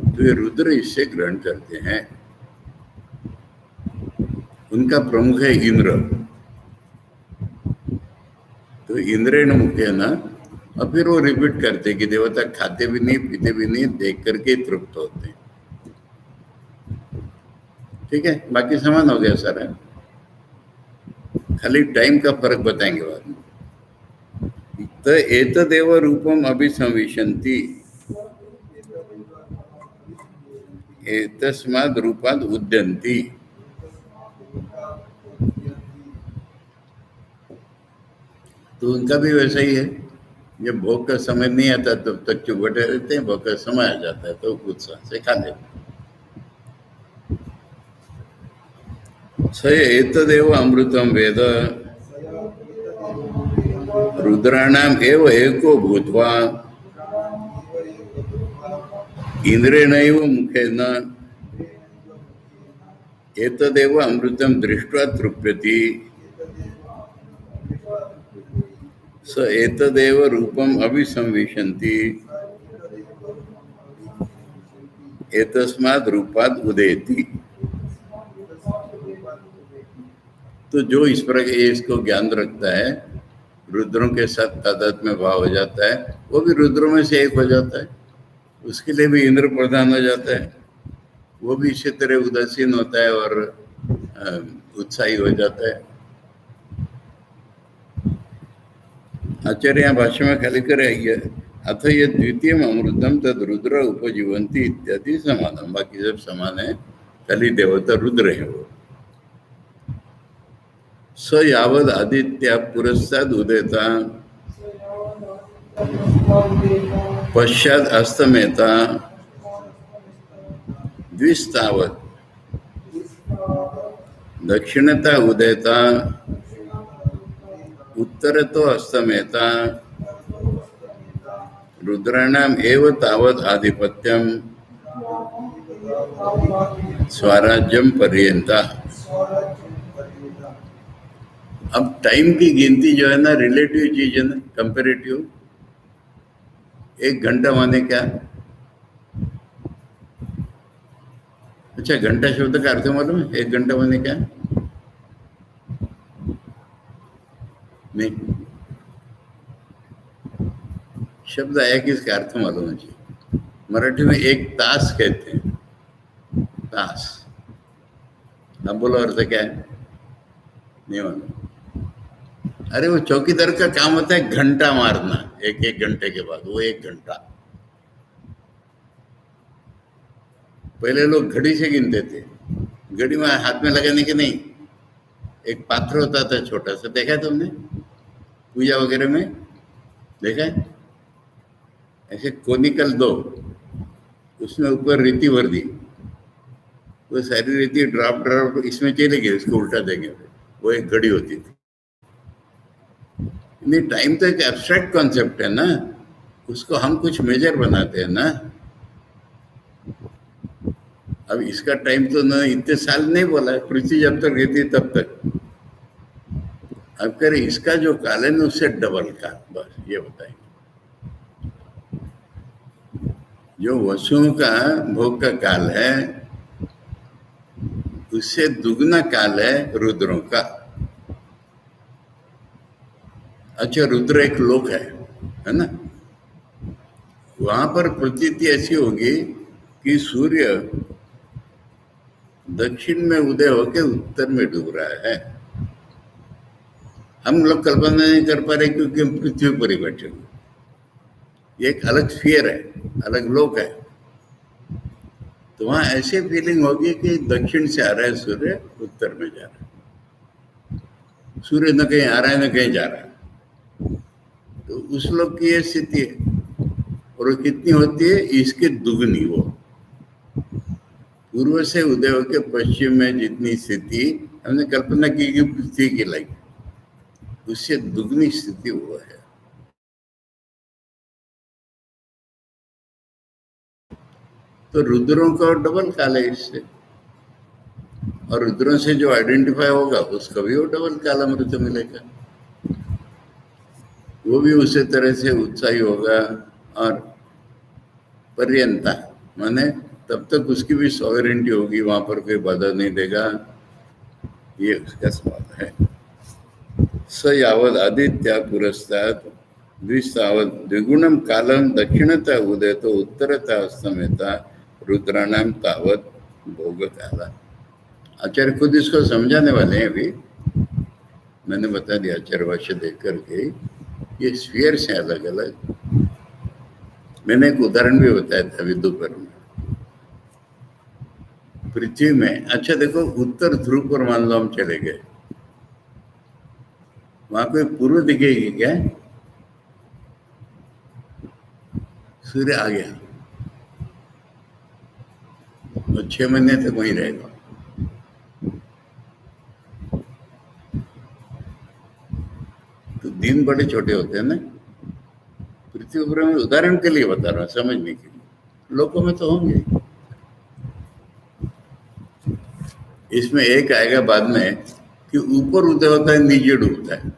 S1: तो ये रुद्र इससे ग्रहण करते हैं। उनका प्रमुख है इंद्र, तो इंद्रेण मुखे ना, और फिर वो रिपीट करते कि देवता खाते भी नहीं पीते भी नहीं, देख करके तृप्त होते हैं। ठीक है, बाकी समान हो गया सारा, खाली टाइम का फर्क बताएंगे बाद में। तो एतदेव रूपम अभिसंविशन्ति, एतस्माद् रूपाद् उद्यन्ति। तो उनका भी वैसा ही है, जब भोग का समय नहीं आता तब तक चुप बैठे रहते हैं, भोग का समय आ जाता है तो उत्साह से खा लेते हैं। स एतदेव अमृतम वेद रुद्राणाम एव एको भूत्वा इंद्रेणैव मुखेन एतदेव अमृतम दृष्ट्वा तृप्यति। स एतदेव रूपम अभिसंविशन्ति एतस्माद् रूपाद् उदेति। तो जो इस प्रकार इसको ज्ञान रखता है, रुद्रों के साथ तादाद में भाव हो जाता है, वो भी रुद्रों में से एक हो जाता है, उसके लिए भी इंद्र प्रधान हो जाता है, वो भी इसी तरह उदासीन होता है और उत्साही हो जाता है। आचार्य यहाँ भाष्य में खाली कर है, अथ ये द्वितीय अमृतम तद रुद्र उपजीवंती इत्यादि समान, बाकी सब समान है, खाली देवता रुद्र है वो। स यावद आदित्य पुरस्ताद उदेता पश्चात अस्तमेता द्विस्तावत् दक्षिणता उदयता उत्तरतो अस्तमेता रुद्राणाम एव तावत् आधिपत्यम स्वराज्यम पर्यंता। अब टाइम की गिनती जो है ना रिलेटिव चीज है ना, कंपेरेटिव। 1 घंटा माने क्या? अच्छा, घंटा शब्द का अर्थ मालूम है? 1 घंटा माने क्या? नहीं, शब्द आया कि इसका अर्थ मालूम है जी। मराठी में 1 तास कहते हैं, तास। अब बोलो अर्थ क्या है? नहीं मालूम। अरे वो चौकीदार का काम होता है घंटा मारना, एक घंटे के बाद वो 1 घंटा। पहले लोग घड़ी से गिनते थे, घड़ी में हाथ में लगाने के नहीं, एक पात्र होता था छोटा सा, देखा है तुमने पूजा वगैरह में? देखा है? ऐसे कोनिकल 2, उसमें ऊपर रीति भर दी, वो सारी रीति ड्रॉप इसमें चलेगी, उसको उल्टा देंगे, वो एक घड़ी होती थी। नहीं, टाइम तो एक एब्स्ट्रैक्ट कॉन्सेप्ट है ना, उसको हम कुछ मेजर बनाते हैं ना। अब इसका टाइम तो ना इतने साल नहीं बोला है, पृथ्वी जब तक रहती तब तक। अब कह रहे इसका जो काल है ना उससे डबल काल, बस ये बताएंगे। जो वसुओं का भोग का काल है उससे दुगना काल है रुद्रों का। अच्छा, रुद्र एक लोक है ना? वहां पर प्रतीति ऐसी होगी कि सूर्य दक्षिण में उदय होकर उत्तर में डूब रहा है। हम लोग कल्पना नहीं कर पा रहे क्योंकि हम पृथ्वी पर ही बैठे हुए। ये एक अलग स्फीयर है, अलग लोक है। तो वहां ऐसे फीलिंग होगी कि दक्षिण से आ रहा है सूर्य, उत्तर में जा रहा है। सूर्य न कहीं आ रहा है न कहीं जा रहा है। तो उस लोग की ये स्थिति है। और वो कितनी होती है? इसके दुगनी। वो पूर्व से उदय होकर पश्चिम में जितनी स्थिति हमने कल्पना की कि पृथ्वी की लगी, उससे दुगनी स्थिति हुआ है। तो रुद्रों का डबल काल है इससे, और रुद्रों से जो आइडेंटिफाई होगा उसका भी वो डबल काल अमृत मिलेगा। वो भी उसी तरह से उत्साही होगा। और पर्यंता माने तब तक उसकी भी सॉवरेंटी होगी, वहां पर कोई बाधा नहीं देगा। ये उसका सवाल है। स यावद आदित्य पुरस्तात् द्विस्तावत् द्विगुणम कालम दक्षिणता उदयतो उत्तरता अस्तमेता रुद्राणाम तावत भोग काला। आचार्य खुद इसको समझाने वाले हैं। अभी मैंने बता दिया आचार्य भाष्य देख करके, ये स्फीयर्स हैं अलग अलग। मैंने एक उदाहरण भी बताया था विदुपर में। पृथ्वी में, अच्छा देखो, उत्तर ध्रुव पर मान लो हम चले गए, वहां कोई पूर्व दिखेगी क्या? सूर्य आ गया और 6 महीने तक वहीं रहेगा। तो दिन बड़े छोटे होते हैं ना पृथ्वी पर। मैं उदाहरण के लिए बता रहा हूँ, समझने के लिए। लोगों में तो होंगे। इसमें एक आएगा बाद में कि ऊपर उदय होता है, नीचे डूबता है।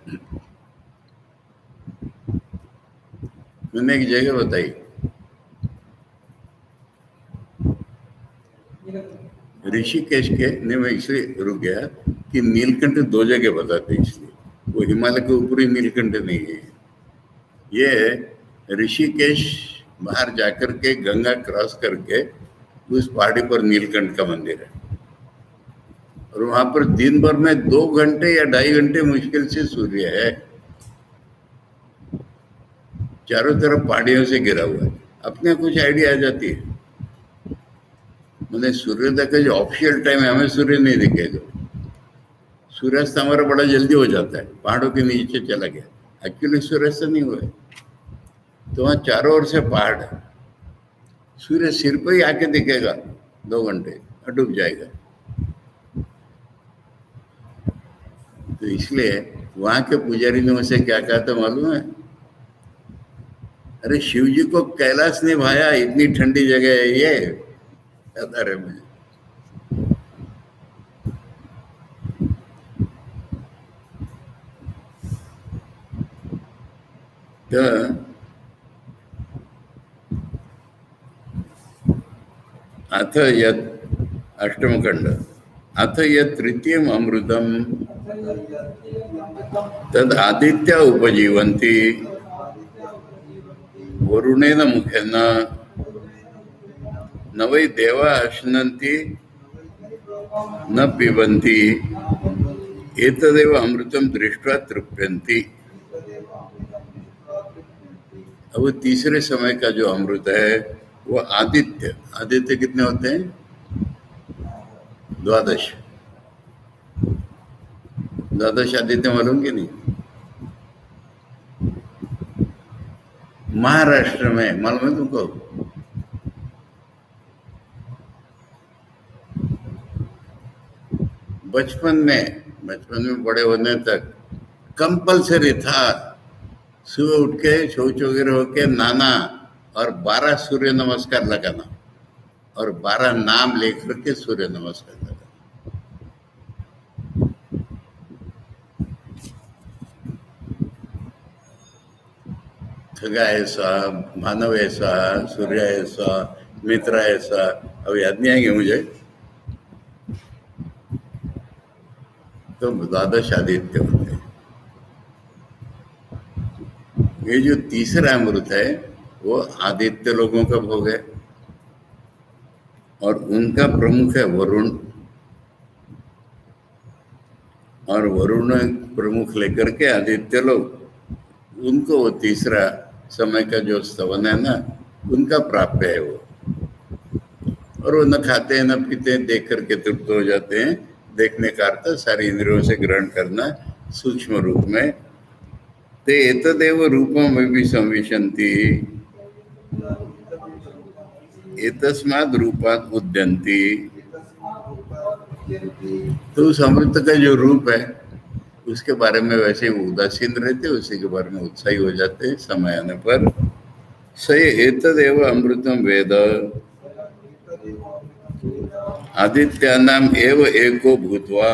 S1: मैंने एक जगह बताई, ऋषिकेश के, नहीं मैं इसलिए रुक गया कि नीलकंठ 2 जगह बताते, इसलिए वो हिमालय के ऊपरी नीलकंठ नहीं है। ये ऋषिकेश बाहर जाकर के गंगा क्रॉस करके उस पहाड़ी पर नीलकंठ का मंदिर है। और वहां पर दिन भर में 2 घंटे या 2.5 घंटे मुश्किल से सूर्य है। चारों तरफ पहाड़ियों से घिरा हुआ है। अपने कुछ आइडिया आ जाती है। मतलब सूर्योदय का जो ऑफिशियल टाइम है, हमें सूर्य नहीं दिखेगा। सूर्यास्त हमारा बड़ा जल्दी हो जाता है, पहाड़ों के नीचे चला गया। एक्चुअली सूर्यास्त नहीं हुआ है। तो वहां चारों ओर से पहाड़ है, सूर्य सिर पे ही आके दिखेगा 2 घंटे और डूब जाएगा। तो इसलिए वहां के पुजारी ने मुझसे क्या कहा था मालूम है? अरे शिव जी को कैलाश ने भाया, इतनी ठंडी जगह है ये, याद आ रहा है मुझे। तो अथ यत् अष्टम खंड, अथ यत् तृतीयम अमृतम तद आदित्य उपजीवन्ति वरुणेन मुखेन न वै देवा अश्नन्ति न पिबन्ति एतदेव अमृतम दृष्ट्वा तृप्यन्ति। अब तीसरे समय का जो अमृत है वो आदित्य, आदित्य कितने होते हैं? 12। 12 आदित्य मालूम कि नहीं? महाराष्ट्र में मालूम है तुमको? बचपन में बड़े होने तक कंपलसरी था सुबह उठ के शौच वगैरह होके नहाना और 12 सूर्य नमस्कार लगाना और 12 नाम लेकर के सूर्य नमस्कार लगाना। खगा ऐसा, मानव ऐसा, सूर्य ऐसा, मित्र ऐसा, अब याद नहीं आएंगे मुझे। तो 12 आदित्य होते हैं। ये जो तीसरा अमृत है वो आदित्य लोगों का भोग है और उनका प्रमुख है वरुण, और वरुण प्रमुख लेकर के आदित्य लोग उनको वो तीसरा समय का जो स्तवन है ना, उनका प्राप्य है वो। और वो न खाते हैं न पीते हैं, देख करके तृप्त हो जाते हैं। देखने का अर्थ सारी इंद्रियों से ग्रहण करना सूक्ष्म रूप में। ते एतदेव रूपम भी संविशन्ति एतस्माद् रूपात् उद्यन्ति। तो उस अमृत का जो रूप है उसके बारे में वैसे वो उदासीन रहते, उसी के बारे में उत्साही हो जाते समय आने पर। स एतदेव अमृतम वेद आदित्यानाम एव एको भूत्वा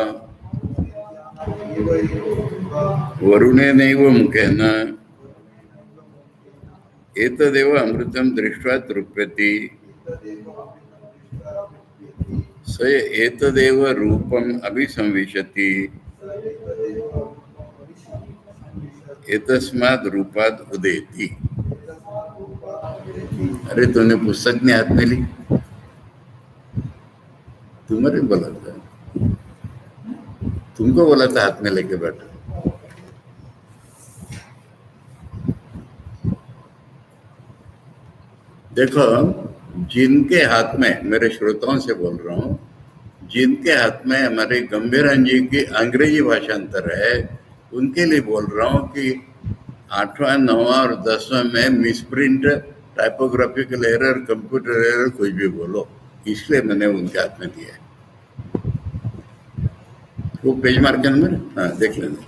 S1: वरुणेनैव मुखेन एतदेव अमृतम दृष्ट्वा तृप्यति। स एतदेव रूपम अभिसंविशति एतस्माद् रूपाद् उदेति। अरे तूने पुस्तक ने हाथ में ली? तुम्हारे बोला था, तुमको बोला था हाथ में लेके बैठो। देखो, जिनके हाथ में, मेरे श्रोताओं से बोल रहा हूँ, जिनके हाथ में हमारे गंभीरन जी की अंग्रेजी भाषांतर है, उनके लिए बोल रहा हूँ कि 8वां 9वां और 10वां में misprint, typographical error, computer error, कुछ भी बोलो, इसलिए मैंने उनके हाथ में दिया है। वो पेज मार्क है ना मेरे? हाँ, देख लेना,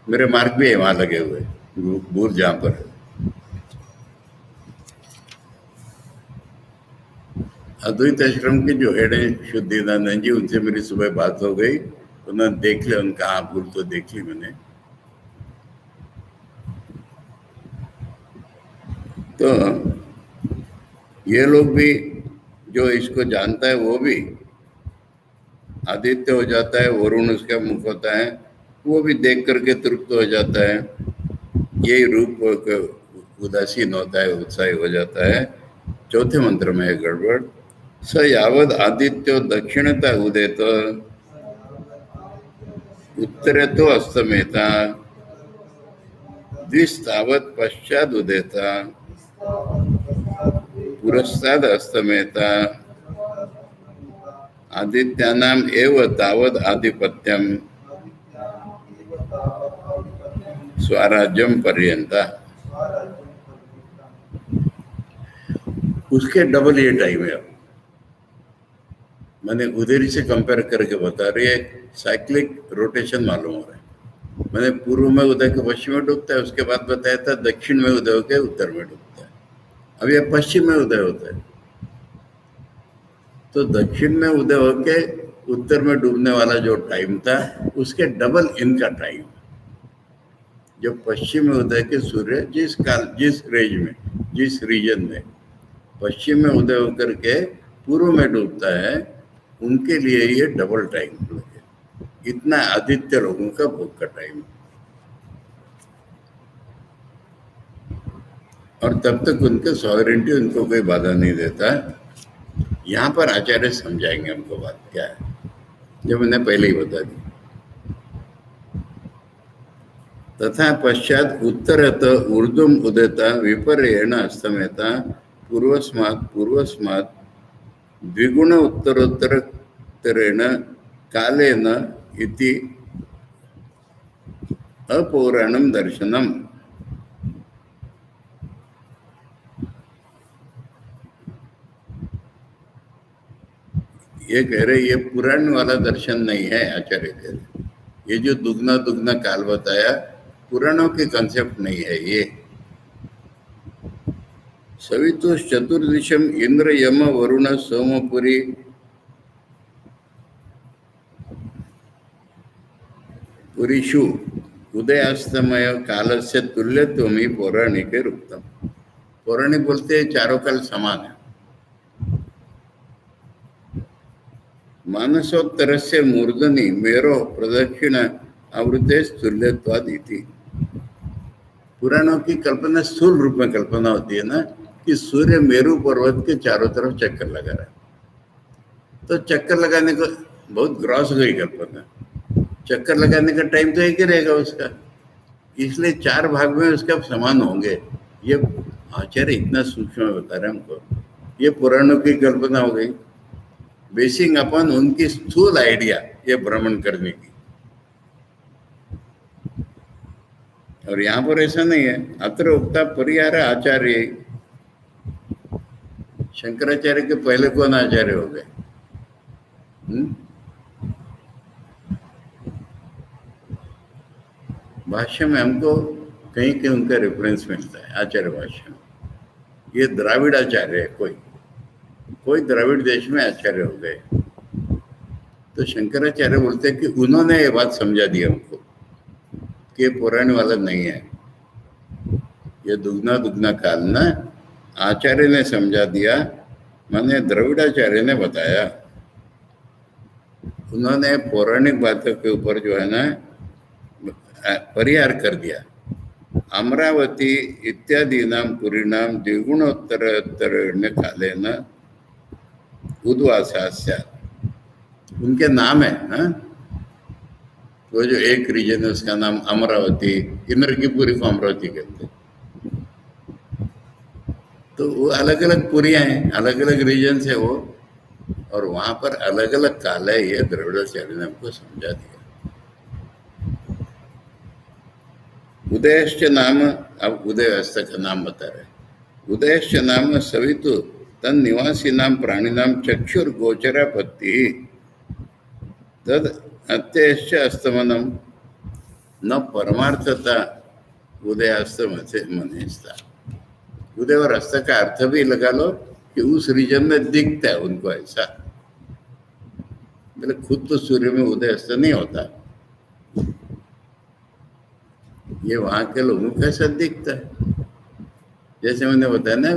S1: मेरे मार्क भी है वहां लगे हुए, भूल जहां पर है। अद्वैत आश्रम के जो हेड है शुद्धिदानंद जी, उनसे मेरी सुबह बात हो गई, उन्होंने देख लिया, उनका हाँ भूल तो देख ली मैंने। तो ये लोग भी, जो इसको जानता है वो भी आदित्य हो जाता है, वरुण उसका मुख होता है, वो भी देख करके तृप्त हो जाता है। यही रूप उदासीन होता है, उत्साही हो जाता है। चौथे मंत्र में है गड़बड़। स यावद आदित्यो दक्षिणता उदेत उत्तरे तो अस्तमेता द्विस्तावत पश्चाद उदेता पुरस्ताद अस्तमेता आदित्यानाम एव तावद आधिपत्यम स्वराज्यम पर्यंता। उसके डबल ये टाइम है। अब मैंने उधर से कंपेयर करके बता रही है, साइक्लिक रोटेशन मालूम हो रहा है। मैंने पूर्व में उदय के पश्चिम में डूबता है, उसके बाद बताया था दक्षिण में उदय होकर उत्तर में डूबता है। अब ये पश्चिम में उदय होता है, तो दक्षिण में उदय होके उत्तर में डूबने वाला जो टाइम था उसके डबल इनका टाइम। जब पश्चिम में उदय के सूर्य जिस काल, जिस रेंज में, जिस रीजन में पश्चिम में उदय होकर के पूर्व में डूबता है, उनके लिए ये डबल टाइम लगे। इतना आदित्य लोगों का भोग का टाइम। और तब तक उनके सॉवरेंटी उनको कोई बाधा नहीं देता। यहाँ पर आचार्य समझाएंगे हमको बात क्या है, जो मैंने पहले ही बता दी। तथा पश्चात उत्तरत ऊर्ध्वम उदेता विपर्येण अस्तमेता पूर्वस्मात् पूर्वस्मात् द्विगुण उत्तरोत्तरेण कालेन इति अपौराणम दर्शनम। ये कह रहे ये पुराण वाला दर्शन नहीं है, आचार्य कह रहे ये जो दुगना दुगना काल बताया पुराणों के कंसेप्ट नहीं है ये। सवितुष चतुर्दिशम इंद्र यम वरुण सोमपुरी पुरीषु उदयास्तमय काल से तुल्यत्वमी पौराणिक रुक्तम। पौराणिक बोलते हैं चारों काल समान है। मानसोत्तर से मूर्धनि मेरो प्रदक्षिण आवृत्ते तुल्यत्वाद इति। पुराणों की कल्पना स्थूल रूप में कल्पना होती है ना, कि सूर्य मेरू पर्वत के चारों तरफ चक्कर लगा रहा है, तो चक्कर लगाने को बहुत ग्रॉस गई कल्पना। चक्कर लगाने का टाइम तो एक ही रहेगा उसका, इसलिए चार भाग में उसका समान होंगे। ये आचार्य इतना सूक्ष्म बता रहे हमको। ये पुराणों की कल्पना हो गई, बेसिंग अपन उनकी स्थूल आइडिया ये भ्रमण करने की। और यहाँ पर ऐसा नहीं है। अत्र उक्ता परिहार आचार्य, शंकराचार्य के पहले कौन आचार्य हो गए? भाष्य में हमको कहीं कहीं उनका रेफरेंस मिलता है आचार्य भाष्य में। ये द्राविड़ आचार्य है, कोई द्राविड़ देश में आचार्य हो गए। तो शंकराचार्य बोलते हैं कि उन्होंने ये बात समझा दी हमको कि ये पुराण वाला नहीं है, ये दुगना दुगना काल ना आचार्य ने समझा दिया, माने द्रविड़ाचार्य ने बताया। उन्होंने पौराणिक बातों के ऊपर जो है ना परिहार कर दिया। अमरावती इत्यादि नाम पुरी नाम द्विगुणोत्तर काले न उद्वासास्या, उनके नाम है। हाँ, वो जो एक रीजन है उसका नाम अमरावती, इंद्र की पुरी को अमरावती कहते हैं। तो वो अलग अलग पुरियां हैं, अलग अलग रीजन है वो, और वहां पर अलग अलग काल है। ये द्रविड़ाचार्य ने हमको समझा दिया। उदयश्च नाम, अब उदय अस्त का नाम बता रहे। उदयश्च नाम सवितु तन निवासी नाम प्राणी नाम चक्षुर गोचरापत्ति तद अत्यश्च अस्तमनम न परमार्थता उदयास्त मनेस्ता। उदय और अस्त का अर्थ भी लगा लो कि उस रीजन में दिखता है उनको ऐसा। मतलब खुद तो सूर्य में उदय अस्त नहीं होता, ये वहां के लोगों का ऐसा दिखता है। जैसे मैंने बताया ना,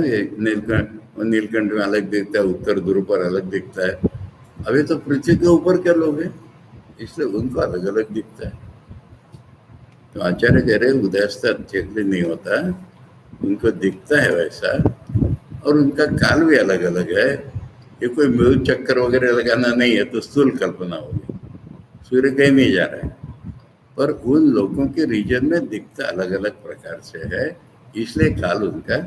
S1: नीलकंठ में अलग दिखता है, उत्तर ध्रुव पर अलग दिखता है। अभी तो पृथ्वी के ऊपर के लोग हैं, इसलिए उनको अलग अलग दिखता है। तो आचार्य कह रहे उदयास्त एक्चुअली नहीं होता, उनको दिखता है वैसा, और उनका काल भी अलग अलग है। ये कोई मेरु चक्कर वगैरह लगाना नहीं है, तो स्थूल कल्पना होगी। सूर्य कहीं नहीं जा रहा है, पर उन लोगों के रीजन में दिखता अलग अलग प्रकार से है, इसलिए काल उनका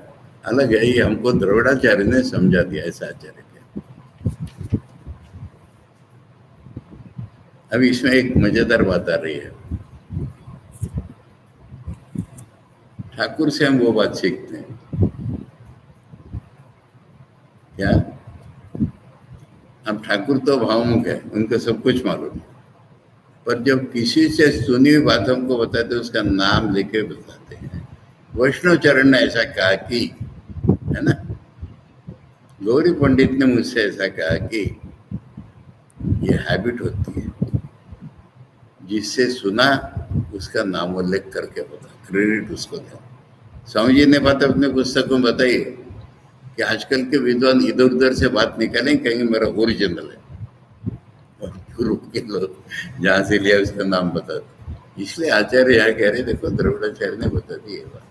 S1: अलग है। ये हमको द्रविड़ाचार्य ने समझा दिया, ऐसा आचार्य के। अभी इसमें एक मजेदार बात आ रही है। ठाकुर से हम वो बात सीखते हैं। क्या? अब ठाकुर तो भावमुख है, उनको सब कुछ मालूम है, पर जब किसी से सुनी हुई बात हमको बताते उसका नाम लेके बताते हैं। वैष्णव चरण ने ऐसा कहा कि, है ना, गौरी पंडित ने मुझसे ऐसा कहा कि ये हैबिट होती है, जिससे सुना उसका नाम उल्लेख करके बता, क्रेडिट उसको दो। स्वामी जी ने बात अपने पुस्तकों में बताई कि आजकल के विद्वान इधर उधर से बात निकालें, कहेंगे मेरा ओरिजिनल है, और पूर्व के लोग जहाँ से लिया उसका नाम बता दो। इसलिए आचार्य यहाँ कह रहे, देखो द्रविड़ाचार्य ने बता दी ये बात।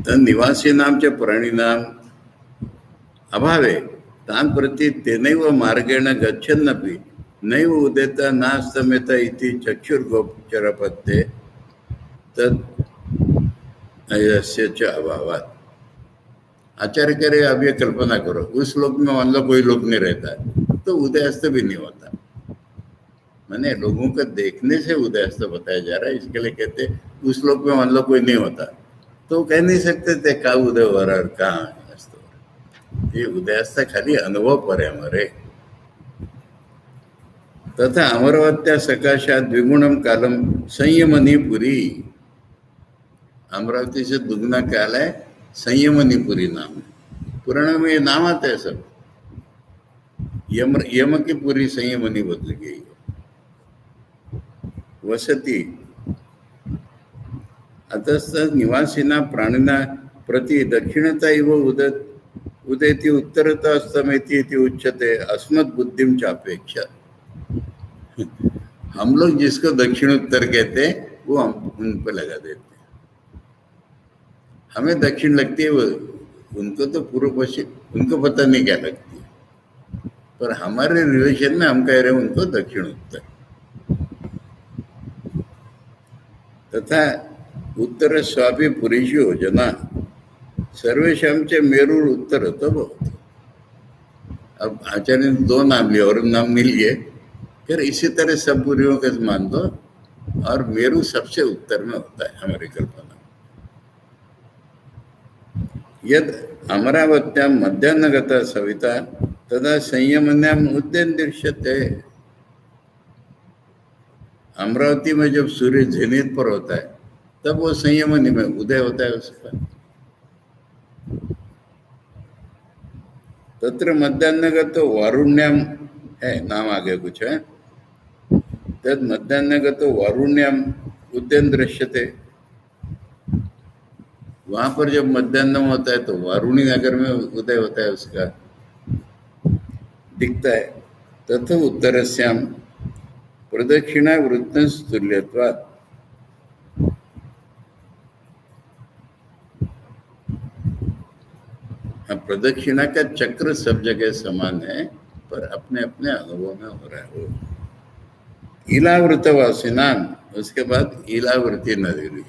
S1: निवासीनांच प्राणिनाम अभावे तान् प्रति तेनैव मार्गेण गच्छन्नपि नैव उदेत नास्तमेत इति चक्षुर्गोचरपत्ते तद अयस्य च अभावात्। आचार्य कह रहे, अब ये कल्पना करो, उस लोक में मान लो कोई लोक नहीं रहता है तो उदयास्त भी नहीं होता। मैंने लोगों को देखने से उदयास्त बताया जा रहा है, इसके लिए कहते उस लोक में मान लो कोई नहीं होता तो कह नहीं सकते थे का उदय हो रहा है और कहाँ अस्त हो रहा है। ये उदयास्त खाली अनुभव पर है हमारे। तथा अमरवत्या सकाशात द्विगुणम कालम संयमनीपुरी, अमरावती से दुगना काल है, संयमनीपुरी नाम है। पुराण में ये नाम आता है सब। यम की पूरी संयमनी बदल गई है। वसति अतस्त निवासिना प्राणिना प्रति दक्षिणता इव उदेति उत्तरता अस्तमेति इति उच्यते अस्मत् बुद्धिम चापेक्षा। हम लोग जिसको दक्षिण उत्तर कहते हैं वो हम उन पर लगा देते हैं। हमें दक्षिण लगती है, वो उनको तो पूर्व पश्चिम, उनको पता नहीं क्या लगती है, पर हमारे रिलेशन में हम कह रहे हैं उनको दक्षिण उत्तर। तथा उत्तर स्वापी पुरुषो जना सर्वेशम च मेरुर उत्तर तब। अब आचार्य ने दो नाम लिए और नाम मिल गए, फिर इसी तरह सब पुरियों का मान दो, और मेरु सबसे उत्तर में होता है हमारी कल्पना। यद अमरावत्यां मध्याह्नगता सविता तदा संयमन्याम उद्यन दृश्यते। अमरावती में जब सूर्य झेनित पर होता है तब वो संयमनी में उदय होता है उसका। तत्र मध्याह्नगत वारुण्याम है, नाम आगे कुछ है, तद मध्याह्नगत वारुण्याम उद्यन दृश्यते। वहां पर जब मध्याह्न होता है तो वारुणी नगर में उदय होता है उसका, दिखता है। तथा उत्तरस्याम प्रदक्षिणा वृत्तंस तुल्यत्वात्। प्रदक्षिणा का चक्र सब जगह समान है, पर अपने अपने अनुभव में हो रहा है वो। इलावृतवासिनाम, उसके बाद इलावृति नदी हुई।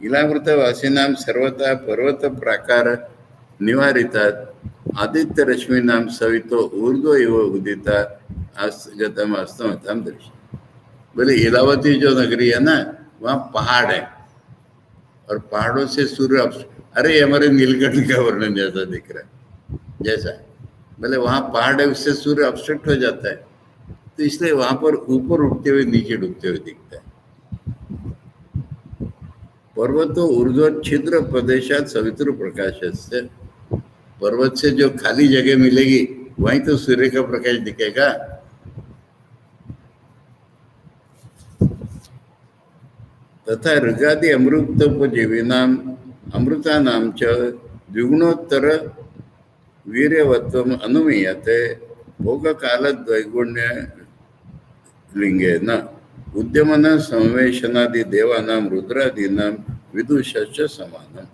S1: इलावृतवासिनाम सर्वथा पर्वत प्राकार निवारिता आदित्य रश्मि नाम सवितो ऊर्ध्व इव उदिता गतम अस्तमतम दृश्य। बोले इलावती जो नगरी है ना, वहाँ पहाड़ है और पहाड़ों से सूर्य, अरे हमारे नीलकंठ का वर्णन जैसा दिख रहा है, जैसा बोले वहाँ पहाड़ है उससे सूर्य ऑब्स्ट्रक्ट हो जाता है, तो इसलिए वहां पर ऊपर उठते हुए नीचे डूबते हुए दिखता है। पर्वतो ऊर्ध्व छिद्र प्रदेशात सवित्र प्रकाश से, पर्वत से जो खाली जगह मिलेगी वहीं तो सूर्य का प्रकाश दिखेगा। तथा ऋगादि अमृतोपजीविनाम अमृतानाम च द्विगुणोत्तर वीर्यवत्वम अनुमीयते भोग काल द्वैगुण्य लिंगेन उद्यमन संवेशनादि देवानाम रुद्रादीनाम विदुषश्च समानम।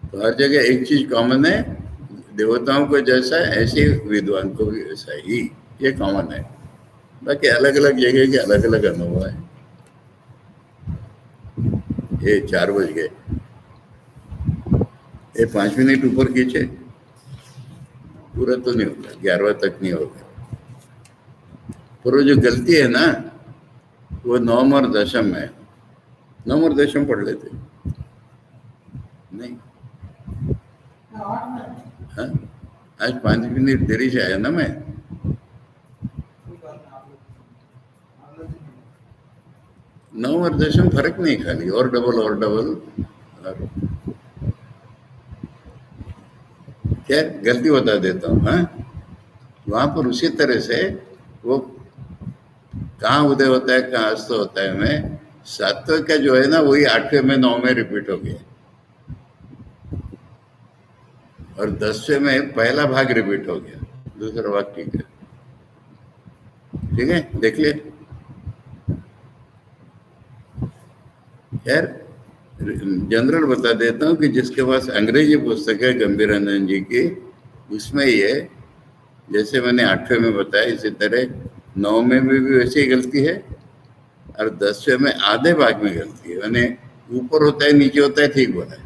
S1: तो हर जगह एक चीज कॉमन है, देवताओं को जैसा ऐसे विद्वान को भी वैसा ही, ये कॉमन है। बाकी अलग अलग जगह के अलग अलग अनुभव है। ये 4 बज गए, ये 5 मिनट ऊपर खींचे, पूरा तो नहीं होगा, 11 तक नहीं होगा। पर वो जो गलती है ना, वो नवम और दशम है। नवम और दशम पढ़ लेते नहीं? हाँ, आज 5 मिनट देरी से आया ना मैं। नवम और दशम फर्क नहीं, खाली और डबल और डबल। और खैर गलती बता देता हूँ। हाँ, वहां पर उसी तरह से वो कहाँ उदय होता है, कहाँ अस्त होता है, में सातवें का जो है ना वही आठवें में, नौ में रिपीट हो गया, और 10वें में पहला भाग रिपीट हो गया, दूसरा भाग ठीक है। ठीक है, देख ले। यार जनरल बता देता हूँ कि जिसके पास अंग्रेजी पुस्तक है गंभीरानंद जी की, उसमें ये जैसे मैंने 8वें में बताया, इसी तरह 9 में भी वैसे ही गलती है, और 10वें में आधे भाग में गलती है। मैंने ऊपर होता है नीचे होता है, ठीक बोला है,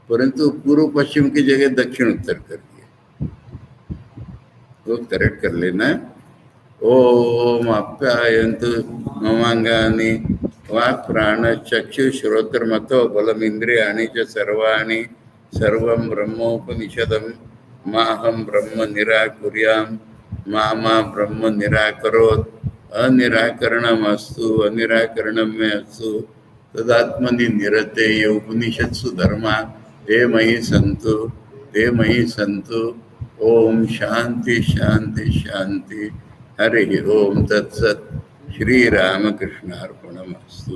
S1: परंतु पूर्व पश्चिम की जगह दक्षिण उत्तर कर दिया, वो करेक्ट कर लेना। ओम आप्यायन्तु ममांगानि वाक् प्राण चक्षु श्रोत्रमथो बलमिन्द्रियाणि च सर्वाणि सर्वं ब्रह्मोपनिषदं माहं ब्रह्म निराकुर्याम् मा ब्रह्म निराकरोत् अनिराकरणमस्तु अनिराकरणं मे अस्तु तदात्मनि निरते ये उपनिषत्सु धर्मा ते मयि सन्तु ते मयि सन्तु। ओम शांति शांति शांति। हरि ओम तत्सत। श्री रामकृष्णार्पणमस्तु।